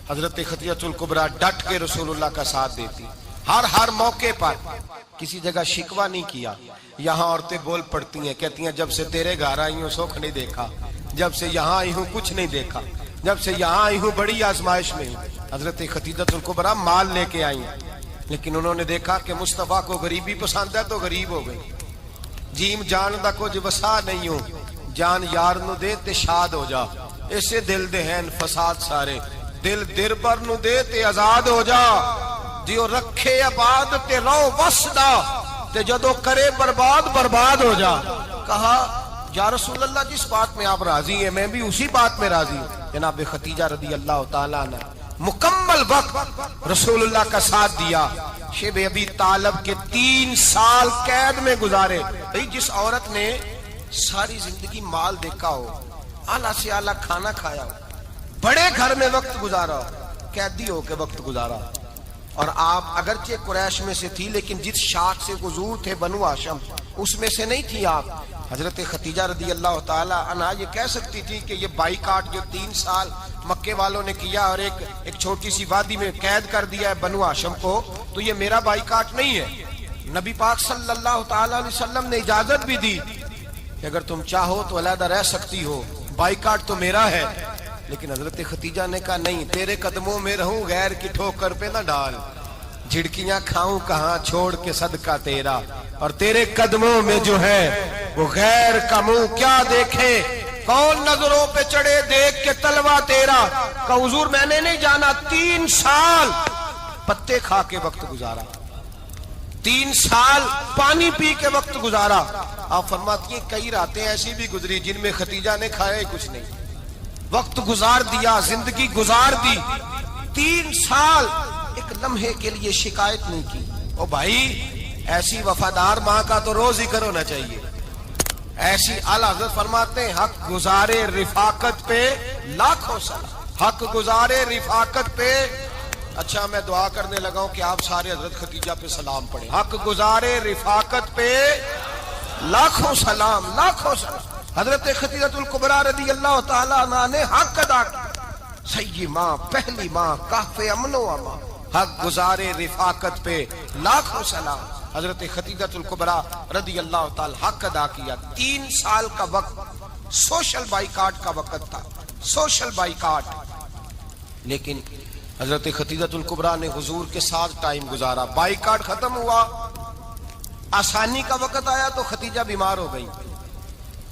حضرت خدیجہ الکبریٰ ڈٹ کے رسول اللہ کا ساتھ دیتی، ہر موقع پر کسی جگہ شکوہ نہیں کیا۔ یہاں عورتیں بول پڑتی ہیں، کہتی ہیں جب سے تیرے گھر آئی ہوں سکھ نہیں دیکھا، جب سے یہاں آئی ہوں کچھ نہیں دیکھا، جب سے یہاں آئی ہوں بڑی آزمائش میں ہوں۔ حضرت خدیجہ الکبریٰ مال لے کے آئی ہیں، لیکن انہوں نے دیکھا کہ مصطفیٰ کو غریبی پسند ہے تو غریب ہو گئی۔ جیم جان دا کچھ وسا نہیں ہو، جان یار نو دے تے شاد ہو جا، اسے دل دے ہیں فساد سارے، دل دربر نو دے تے آزاد ہو جا، دیو رکھے آباد تے رو وسدا تے جدو کرے برباد ہو جا۔ کہا یا رسول اللہ جس بات میں آپ راضی ہیں میں بھی اسی بات میں راضی ہوں۔ جناب خدیجہ رضی اللہ تعالیٰ عنہ مکمل وقت رسول اللہ کا ساتھ دیا۔ شیب ابی طالب کے 3 سال قید میں گزارے۔ جس عورت نے ساری زندگی مال دیکھا ہو، اعلیٰ سے اعلیٰ کھانا کھایا ہو، بڑے گھر میں وقت گزارا ہو، قیدی ہو کے وقت گزارا، اور آپ اگرچہ قریش میں سے تھی لیکن جس شاخ سے حضور تھے بنو ہاشم اس میں سے نہیں تھی آپ۔ حضرت خدیجہ رضی اللہ تعالی عنہا یہ کہہ سکتی تھی کہ یہ بائیکاٹ جو 3 سال مکے والوں نے کیا اور ایک چھوٹی سی وادی میں قید کر دیا ہے بنو ہاشم کو، تو یہ میرا بائیکاٹ نہیں ہے۔ نبی پاک صلی اللہ تعالی علیہ وسلم نے اجازت بھی دی کہ اگر تم چاہو تو علیحدہ رہ سکتی ہو، بائیکاٹ تو میرا ہے۔ لیکن حضرت خدیجہ نے کہا نہیں، تیرے قدموں میں رہوں، غیر کی ٹھوکر پہ نہ ڈال، جھڑکیاں کھاؤں کہاں چھوڑ کے صدقہ تیرا، اور تیرے قدموں میں جو ہے وہ غیر کا منہ کیا دیکھے، کون نظروں پہ چڑھے دیکھ کے تلوا تیرا۔ کہ حضور میں نے نہیں جانا، 3 سال پتے کھا کے وقت گزارا، 3 سال پانی پی کے وقت گزارا۔ آپ فرماتی ہیں کئی راتیں ایسی بھی گزری جن میں خدیجہ نے کھایا ہی کچھ نہیں، وقت گزار دیا، زندگی گزار دی، 3 سال ایک لمحے کے لیے شکایت نہیں کی۔ او بھائی ایسی وفادار ماں کا تو روز ذکر ہونا چاہیے۔ ایسی اعلیٰ حضرت فرماتے ہیں حق گزارے رفاقت پہ لاکھوں سلام، حق گزارے رفاقت پہ۔ اچھا میں دعا کرنے لگا ہوں کہ آپ سارے حضرت خدیجہ پہ سلام پڑھیں۔ حق گزارے رفاقت پہ لاکھوں سلام، لاکھوں سلام۔ حضرت خدیجہ الکبریٰ رضی اللہ تعالیٰ عنہ نے حق ادا کیا، سیدی ماں، پہلی ماں، کہف امن و امان، حق گزارے رفاقت پہ لاکھوں سلام۔ حضرت خدیجہ الکبریٰ رضی اللہ تعالی حق ادا کیا، 3 سال کا وقت سوشل بائیکاٹ کا وقت تھا، سوشل بائیکاٹ. لیکن حضرت خدیجہ الکبریٰ نے حضور کے ساتھ ٹائم گزارا. بائیکاٹ ختم ہوا، آسانی کا وقت آیا تو خدیجہ بیمار ہو گئی.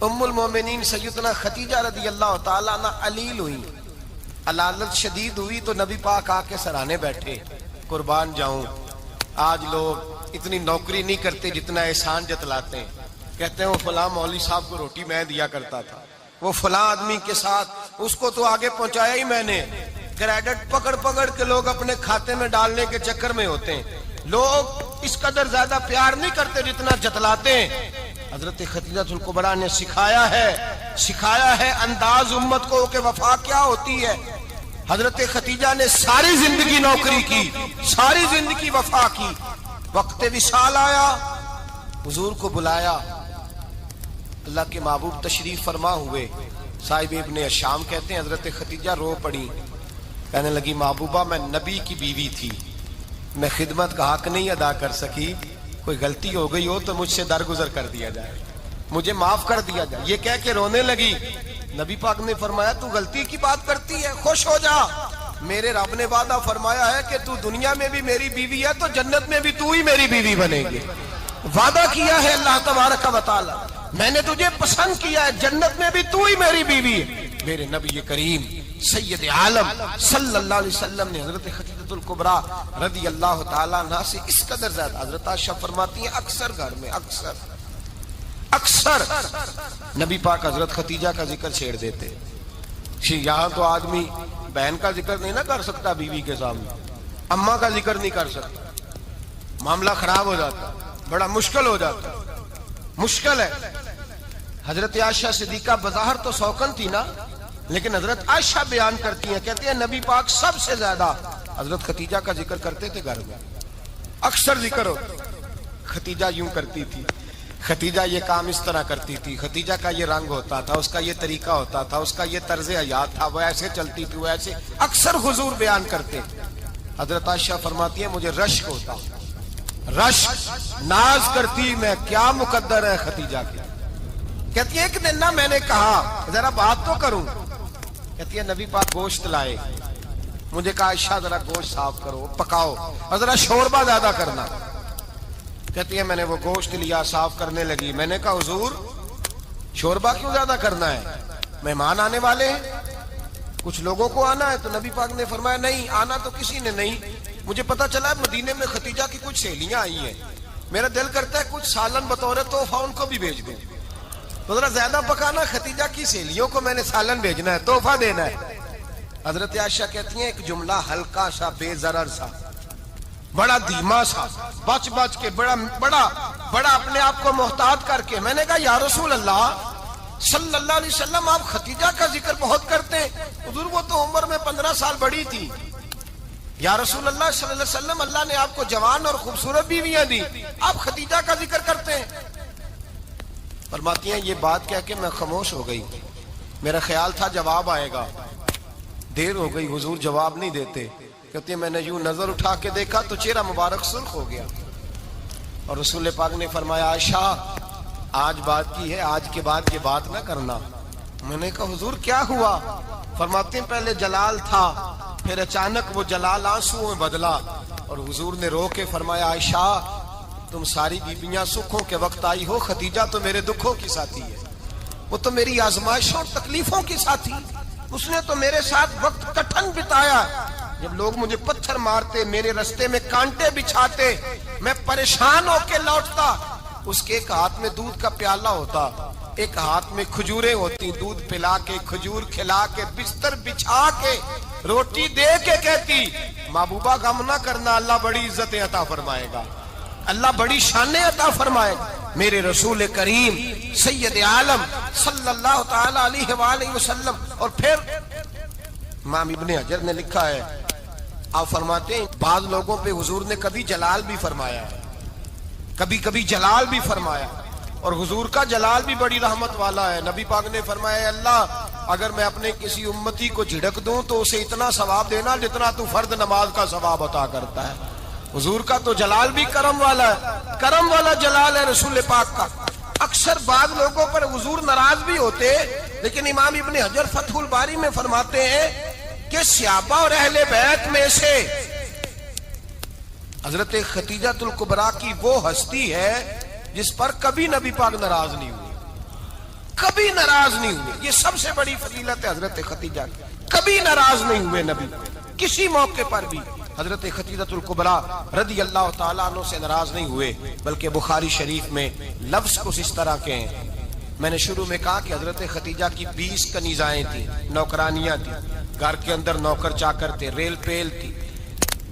ام المومنین سیدنا خدیجہ رضی اللہ تعالیٰ عنہ علیل ہوئی، علالت شدید ہوئی تو نبی پاک آ کے سرانے بیٹھے. قربان جاؤں، آج لوگ اتنی نوکری نہیں کرتے جتنا احسان جتلاتے ہیں. کہتے ہیں وہ فلاں مولوی صاحب کو روٹی میں دیا کرتا تھا، وہ فلاں آدمی کے ساتھ اس کو تو آگے پہنچایا ہی میں نے. کریڈٹ پکڑ پکڑ کے لوگ اپنے کھاتے میں ڈالنے کے چکر میں ہوتے ہیں. لوگ اس قدر زیادہ پیار نہیں کرتے جتنا جتلاتے ہیں. حضرت خدیجہ الکبریٰ نے سکھایا ہے انداز امت کو کہ وفا کیا ہوتی ہے. حضرت خدیجہ نے ساری زندگی نوکری کی، ساری زندگی وفا کی. وقت وصال آیا، حضور کو بلایا. اللہ کے محبوب تشریف فرما ہوئے. صاحب ابن الشام کہتے ہیں حضرت خدیجہ رو پڑی، کہنے لگی محبوبہ میں نبی کی بیوی تھی، میں خدمت کا حق نہیں ادا کر سکی، کوئی غلطی ہو گئی ہو تو مجھ سے درگزر کر دیا جائے، مجھے معاف کر دیا جائے. یہ کہہ کے رونے لگی. نبی پاک نے فرمایا تو غلطی کی بات کرتی ہے، خوش ہو جا، میرے رب نے وعدہ فرمایا ہے کہ تو دنیا میں بھی میری بیوی ہے تو جنت میں بھی تو ہی میری بیوی بنے گی. وعدہ کیا ہے اللہ تبارک و تعالی، میں نے تجھے پسند کیا ہے، جنت میں بھی تو ہی میری بیوی ہے. میرے نبی کریم سید عالم صلی اللہ علیہ وسلم نے حضرت خدیجہ الکبریٰ رضی اللہ تعالیٰ عنہ سے اس قدر زیادہ. حضرت عائشہ فرماتی ہیں اکثر گھر میں اکثر نبی پاک حضرت خدیجہ کا ذکر چھیڑ دیتے. یہاں تو آدمی بہن کا ذکر نہیں نہ کر سکتا بیوی کے سامنے، اماں کا ذکر نہیں کر سکتا، معاملہ خراب ہو جاتا، بڑا مشکل ہو جاتا، مشکل ہے. حضرت عائشہ صدیقہ بظاہر تو سوکن تھی نا، لیکن حضرت عائشہ بیان کرتی ہیں، کہتی ہیں نبی پاک سب سے زیادہ حضرت خدیجہ کا ذکر کرتے تھے گھر میں، اکثر ذکر ہو. خدیجہ یوں کرتی تھی، خدیجہ یہ کام اس طرح کرتی تھی، خدیجہ کا یہ رنگ ہوتا تھا، اس کا یہ طریقہ ہوتا تھا، اس کا یہ طرز حیات تھا، وہ ایسے چلتی تھی، وہ ایسے، اکثر حضور بیان کرتے. حضرت عائشہ فرماتی ہیں مجھے رشک ہوتا، رشک، ناز کرتی میں کیا مقدر ہے خدیجہ کی. کہتی ہے ایک دن نا میں نے کہا ذرا بات تو کروں، کہتی ہے نبی پاک گوشت لائے، مجھے کہا عائشہ ذرا گوشت صاف کرو، پکاؤ اور ذرا شوربہ زیادہ کرنا. کہتی ہے میں نے وہ گوشت لیا، صاف کرنے لگی. میں نے کہا حضور شوربہ کیوں زیادہ کرنا ہے، مہمان آنے والے ہیں، کچھ لوگوں کو آنا ہے. تو نبی پاک نے فرمایا نہیں، آنا تو کسی نے نہیں، مجھے پتا چلا مدینے میں خدیجہ کی کچھ سہیلیاں آئی ہیں، میرا دل کرتا ہے کچھ سالن بطور تحفہ ان کو بھی بھیج دوں. تو ذرا زیادہ پکانا، خدیجہ کی سہیلیوں کو میں نے سالن بھیجنا ہے، تحفہ دینا ہے. حضرت عائشہ کہتی ہیں ایک جملہ ہلکا سا، بے ضرر سا، بڑا دھیما سا، بچ کے بڑا اپنے آپ کو محتاط کر کے. میں نے کہا یا رسول اللہ صلی اللہ علیہ وسلم آپ خدیجہ کا ذکر بہت کرتے ہیں، حضور وہ تو عمر میں 15 سال بڑی تھی. یا رسول اللہ صلی اللہ علیہ وسلم اللہ نے آپ کو جوان اور خوبصورت بیویاں دی، آپ خدیجہ کا ذکر کرتے ہیں. فرماتی ہیں یہ بات کہہ کے میں خاموش ہو گئی، میرا خیال تھا جواب آئے گا، دیر ہو گئی، حضور جواب نہیں دیتے. کہتے ہیں میں نے یوں نظر اٹھا کے دیکھا تو چہرہ مبارک سرخ ہو گیا، اور رسول پاک نے فرمایا عائشہ آج بات کی ہے، آج کے بعد یہ بات نہ کرنا. میں نے کہا حضور کیا ہوا؟ فرماتے ہیں پہلے جلال تھا، پھر اچانک وہ جلال آنسو میں بدلا، اور حضور نے رو کے فرمایا عائشہ تم ساری بیویاں سکھوں کے وقت آئی ہو، خدیجہ تو میرے دکھوں کی ساتھی ہے، وہ تو میری آزمائشوں اور تکلیفوں کی ساتھی، اس نے تو میرے ساتھ وقت کٹھن بتایا. جب لوگ مجھے پتھر مارتے، میرے رستے میں کانٹے بچھاتے، میں پریشان ہو کے لوٹتا، اس کے ایک ہاتھ میں دودھ کا پیالہ ہوتا، ایک ہاتھ میں کھجوریں ہوتی، دودھ پلا کے، کھجور کھلا کے، بستر بچھا کے، روٹی دے کے کہتی محبوبہ غم نہ کرنا، اللہ بڑی عزتیں عطا فرمائے گا، اللہ بڑی شانیں عطا فرمائے گا. میرے رسول کریم سید عالم صلی اللہ تعالی علیہ وآلہ وسلم. اور پھر امام ابن حجر نے لکھا ہے، آپ فرماتے ہیں بعض لوگوں پہ حضور نے کبھی جلال بھی فرمایا، کبھی جلال بھی فرمایا، اور حضور کا جلال بھی بڑی رحمت والا ہے. نبی پاک نے فرمایا اللہ اگر میں اپنے کسی امتی کو جھڑک دوں تو اسے اتنا ثواب دینا جتنا تو فرض نماز کا ثواب عطا کرتا ہے. حضور کا تو جلال بھی کرم والا ہے، کرم والا جلال ہے رسول پاک کا. اکثر بعض لوگوں پر حضور ناراض بھی ہوتے لیکن امام ابن حجر فتح الباری میں فرماتے ہیں کہ صحابہ اور اہل بیت میں سے حضرت خدیجہ الکبریٰ کی وہ ہستی ہے جس پر کبھی نبی پاک ناراض نہیں ہوئے، کبھی ناراض نہیں ہوئے. یہ سب سے بڑی فضیلت ہے حضرت خدیجہ کی. کبھی ناراض نہیں ہوئے نبی، کسی موقع پر بھی حضرت خدیجہ الکبریٰ رضی اللہ تعالیٰ عنہ سے ناراض نہیں ہوئے. بلکہ بخاری شریف میں لفظ کچھ اس طرح کے ہیں. میں نے شروع میں کہا کہ حضرت خدیجہ کی 20 کنیزائیں تھیں، نوکرانیاں تھیں، گھر کے اندر نوکر چاکر تھے، ریل پیل تھی،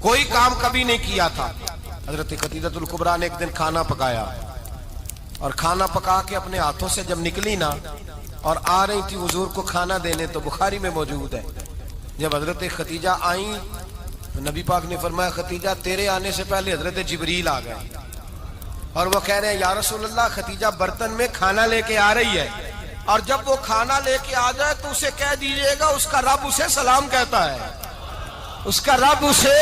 کوئی کام کبھی نہیں کیا تھا. حضرت خدیجہ الکبریٰ نے ایک دن کھانا پکایا اور کھانا پکا کے اپنے ہاتھوں سے جب نکلی نا اور آ رہی تھی حضور کو کھانا دینے، تو بخاری میں موجود ہے جب حضرت خدیجہ آئیں تو نبی پاک نے فرمایا خدیجہ تیرے آنے سے پہلے حضرت جبریل آ گئے اور وہ کہہ رہے ہیں یا رسول اللہ خدیجہ برتن میں کھانا لے کے آ رہی ہے، اور جب وہ کھانا لے کے آ جائے تو اسے کہہ دیجئے گا اس کا رب اسے سلام کہتا ہے، اس کا رب اسے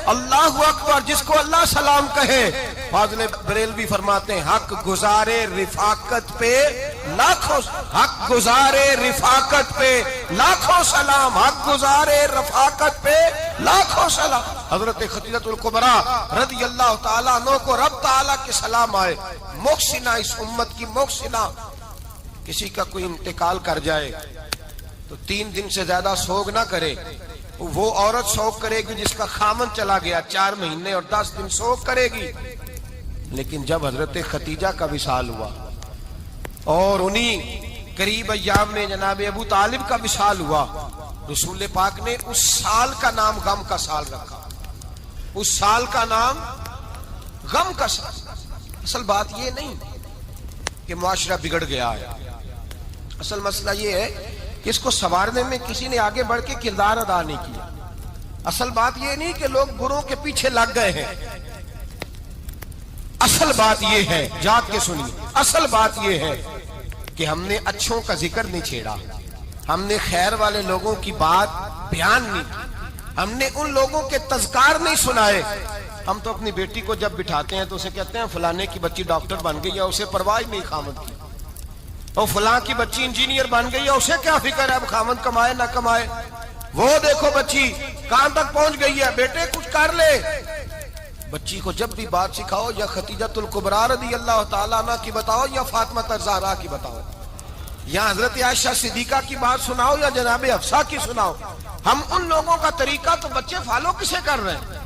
اللہ اکبر، جس کو اللہ سلام کہے. فاضل بریلوی فرماتے ہیں حق گزارے رفاقت پہ لاکھوں، حق گزارے رفاقت پہ لاکھوں سلام، حق گزارے رفاقت پہ لاکھوں سلام. حضرت خدیجہ الکبریٰ رضی اللہ تعالیٰ عنہ کو رب تعالیٰ کے سلام آئے. محسنہ، اس امت کی محسنہ. کسی کا کوئی انتقال کر جائے تو 3 دن سے زیادہ سوگ نہ کرے. وہ عورت سوگ کرے گی جس کا خامن چلا گیا، 4 مہینے اور 10 دن سوگ کرے گی. لیکن جب حضرت خدیجہ کا وصال ہوا اور انہی قریب ایام میں جناب ابو طالب کا وصال ہوا، رسول پاک نے اس سال کا نام غم کا سال رکھا. اس سال کا نام غم کا سال. اصل بات یہ نہیں کہ معاشرہ بگڑ گیا ہے، اصل مسئلہ یہ ہے کہ اس کو سنوارنے میں کسی نے آگے بڑھ کے کردار ادا نہیں کیا. اصل بات یہ نہیں کہ لوگ بروں کے پیچھے لگ گئے ہیں. اصل بات یہ ہے، جاگ کے سنیے، اصل بات یہ ہے کہ ہم نے اچھوں کا ذکر نہیں چھیڑا، ہم نے خیر والے لوگوں کی بات بیان نہیں کی، ہم نے ان لوگوں کے تذکار نہیں سنائے. ہم تو اپنی بیٹی کو جب بٹھاتے ہیں تو اسے کہتے ہیں فلانے کی بچی ڈاکٹر بن گئی ہے، اسے پرواہ نہیں خامد کی. اور فلاں کی بچی انجینئر بن گئی ہے، اسے کیا فکر ہے اب خامد کمائے نہ کمائے. وہ دیکھو بچی کہاں تک پہنچ گئی ہے، بیٹے کچھ کر لے. بچی کو جب بھی بات سکھاؤ یا خدیجہ الکبریٰ رضی اللہ تعالیٰ عنہ کی بتاؤ یا فاطمہ الزہرا کی بتاؤ، یا حضرت عائشہ صدیقہ کی بات سناؤ یا جناب حفصہ کی سناؤ. ہم ان لوگوں کا طریقہ تو بچے فالو کسے کر رہے ہیں،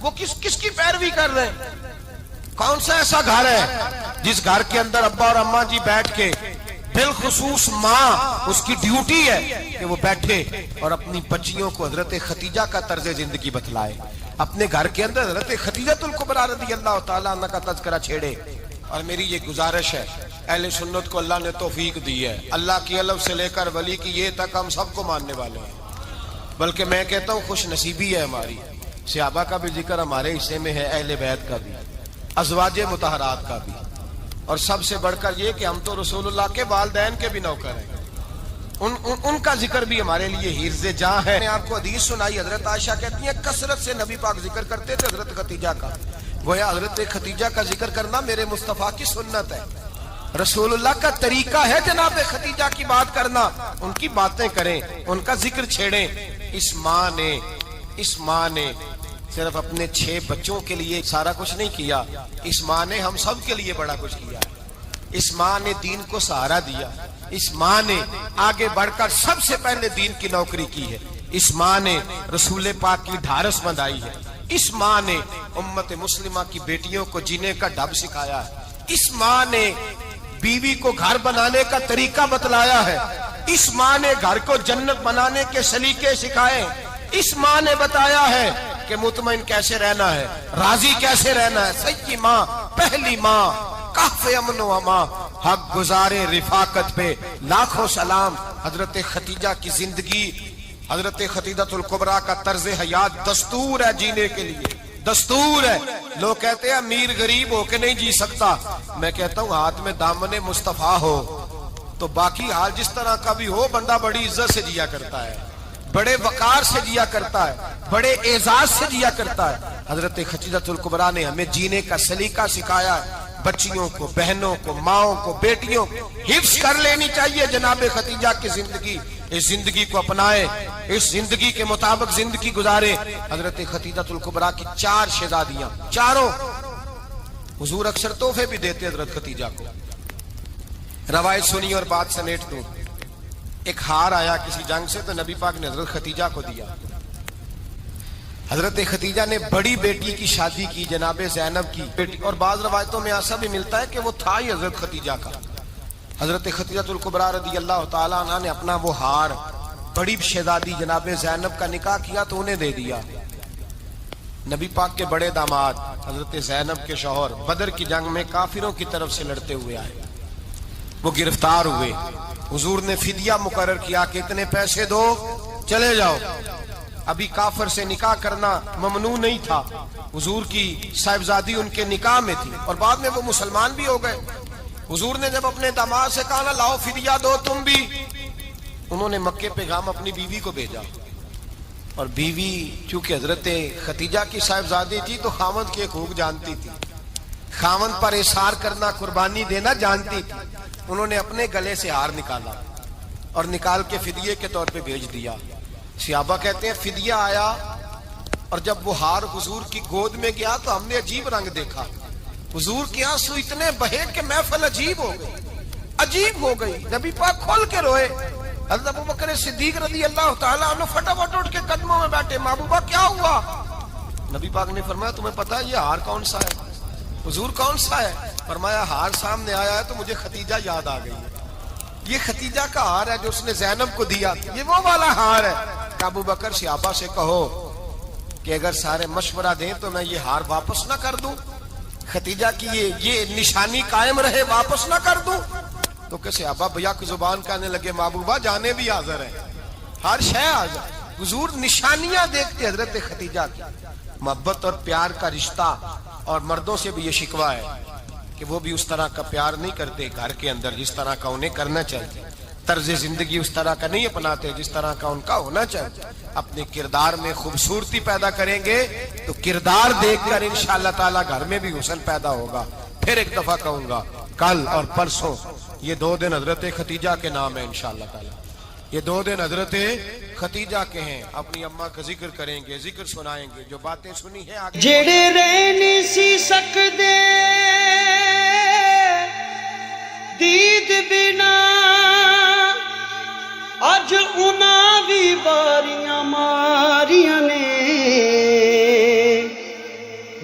وہ کس کی پیروی کر رہے ہیں. کون سا ایسا گھر ہے جس گھر کے اندر ابا اور اماں جی بیٹھ کے، بالخصوص ماں اس کی ڈیوٹی ہے کہ وہ بیٹھے اور اپنی بچیوں کو حضرت خدیجہ کا طرز زندگی بتلائے، اپنے گھر کے اندر حضرت خدیجہ الکبریٰ رضی اللہ تعالیٰ عنہ کا تذکرہ چھیڑے. اور میری یہ گزارش ہے، اہل سنت کو اللہ نے توفیق دی ہے، اللہ کی الف سے لے کر ولی کی یہ تک ہم سب کو ماننے والے ہیں. بلکہ میں کہتا ہوں خوش نصیبی ہے ہماری، صحابہ کا بھی ذکر ہمارے حصے میں ہے، اہل بیت کا بھی، ازواج مطہرات کا بھی، اور سب سے بڑھ کر یہ کہ ہم تو رسول اللہ کے والدین کے بھی نوکر ہیں، ان کا ذکر بھی ہمارے لیے حرز جاں ہے. میں آپ کو حدیث سنائی، حضرت عائشہ کہتی ہیں کثرت سے نبی پاک ذکر کرتے تھے حضرت خدیجہ کا. گویا حضرت خدیجہ کا ذکر کرنا میرے مصطفیٰ کی سنت ہے، رسول اللہ کا طریقہ ہے جناب خدیجہ کی بات کرنا. ان کی باتیں کریں، ان کا ذکر چھیڑیں. اس ماں نے صرف اپنے 6 بچوں کے لیے سارا کچھ نہیں کیا، اس ماں نے ہم سب کے لیے بڑا کچھ کیا. اس ماں نے دین کو سہارا دیا، اس ماں نے آگے بڑھ کر سب سے پہلے دین کی نوکری کی ہے، اس ماں نے رسول پاک کی ڈھارس بندھائی ہے، اس ماں نے امت مسلمہ کی بیٹیوں کو جینے کا ڈھب سکھایا ہے، اس ماں نے بیوی کو گھر بنانے کا طریقہ بتلایا ہے، اس ماں نے گھر کو جنت بنانے کے سلیقے سکھائے، اس ماں نے بتایا ہے کہ مطمئن کیسے رہنا ہے، راضی کیسے رہنا ہے. سچی ماں، پہلی ماں، کہف امن و امان، حق گزارے رفاقت پہ لاکھوں سلام. حضرت خدیجہ کی زندگی، حضرت خدیجہ الکبریٰ کا طرز حیات دستور ہے جینے کے لیے، دستور ہے. لوگ کہتے ہیں امیر غریب ہو کے نہیں جی سکتا، میں کہتا ہوں ہاتھ میں دامن مصطفیٰ ہو تو باقی حال جس طرح کا بھی ہو بندہ بڑی عزت سے جیا کرتا ہے، بڑے وقار سے جیا کرتا ہے، بڑے اعزاز سے جیا کرتا ہے. حضرت خدیجہ الکبریٰ نے ہمیں جینے کا سلیقہ سکھایا ہے. بچیوں کو، بہنوں کو، ماؤں کو، بیٹیوں کو حفظ کر لینی چاہیے جناب خدیجہ کی زندگی. اس زندگی کو اپنائے، اس زندگی کے مطابق زندگی گزارے. حضرت خدیجہ الکبریٰ کی 4 شہزادیاں، چاروں. حضور اکثر تحفے بھی دیتے حضرت خدیجہ کو. روایت سنی اور بات سمیٹ دوں. ایک ہار آیا کسی جنگ سے تو نبی پاک نے حضرت خدیجہ کو دیا. حضرت خدیجہ نے بڑی بیٹی کی شادی کی جناب زینب کی بیٹی، اور بعض روایتوں میں ایسا بھی ملتا ہے کہ وہ تھا ہی حضرت خدیجہ کا. حضرت خدیجہ الکبریٰ رضی اللہ تعالیٰ عنہ نے اپنا وہ ہار بڑی شہزادی جناب زینب کا نکاح کیا تو انہیں دے دیا. نبی پاک کے بڑے داماد حضرت زینب کے شوہر بدر کی جنگ میں کافروں کی طرف سے لڑتے ہوئے آئے، وہ گرفتار ہوئے. حضور نے فدیہ مقرر کیا کہ اتنے پیسے دو چلے جاؤ. ابھی کافر سے نکاح کرنا ممنوع نہیں تھا، حضور کی صاحبزادی ان کے نکاح میں تھی اور بعد میں وہ مسلمان بھی ہو گئے. حضور نے جب اپنے داماد سے کہا نا لاؤ فدیہ دو تم بھی، انہوں نے مکے پیغام اپنی بیوی کو بھیجا. اور بیوی چونکہ حضرت خدیجہ کی صاحبزادی تھی تو خاوند کے حقوق جانتی تھی، خاوند پر اثار کرنا، قربانی دینا جانتی تھی. انہوں نے اپنے گلے سے ہار نکالا اور نکال کے فدیے کے طور پہ بھیج دیا. صحابہ کہتے ہیں فدیہ آیا اور جب وہ ہار حضور کی گود میں گیا تو ہم نے عجیب رنگ دیکھا. حضور کے آنسو اتنے بہے کہ محفل عجیب ہو گئی. نبی پاک کھول کے روئے. حضرت ابوبکر صدیق رضی اللہ تعالیٰ عنہ فٹافٹ اٹھ کے قدموں میں بیٹھے. محبوبہ کیا ہوا؟ نبی پاک نے فرمایا تمہیں پتا ہے یہ ہار کون سا ہے؟ حضور کون سا ہے؟ فرمایا ہار سامنے آیا ہے تو مجھے خدیجہ یاد آ گئی. یہ خدیجہ کا ہار ہے جو اس نے زینب کو دیا، یہ وہ والا ہار ہے. ابوبکر صحابہ سے کہو کہ اگر سارے مشورہ دیں تو میں یہ ہار واپس نہ کر دوں، خدیجہ کی یہ نشانی قائم رہے واپس نہ کر دوں. تو کہ صحابہ بھیا کی زبان کہنے لگے محبوبہ جانے بھی حاضر ہے، ہر شے حاضر. حضور نشانیاں دیکھتے حضرت خدیجہ کی. محبت اور پیار کا رشتہ، اور مردوں سے بھی یہ شکوہ ہے کہ وہ بھی اس طرح کا پیار نہیں کرتے گھر کے اندر جس طرح کا انہیں کرنا چاہیے. طرز زندگی اس طرح کا نہیں اپناتے جس طرح کا ان کا ہونا چاہیے. اپنے کردار میں خوبصورتی پیدا کریں گے تو کردار دیکھ کر انشاءاللہ تعالیٰ گھر میں بھی حسن پیدا ہوگا. پھر ایک دفعہ کہوں گا کل اور پرسوں یہ 2 دن حضرت خدیجہ کے نام ہے انشاءاللہ تعالیٰ. یہ 2 دن حضرت خدیجہ کے ہیں. اپنی اماں کا ذکر کریں گے، ذکر سنائیں گے. جو باتیں سنی ہیں آگے جڑے رہ نہیں سی سکدے دید بنا، اج انہاں بھی واریاں ماریاں نے.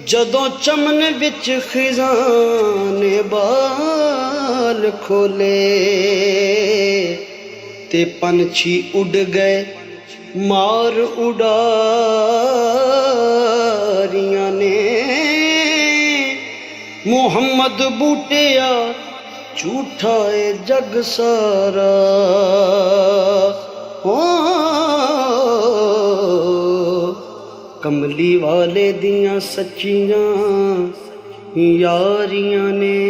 جدوں چمن وچ خزان بال کھولے تے پنچھی اڑ گئے مار اڑاریاں نے. محمد بوٹیا جھوٹا اے جگ سارا، کملی والے دیاں سچیاں یاریاں نے.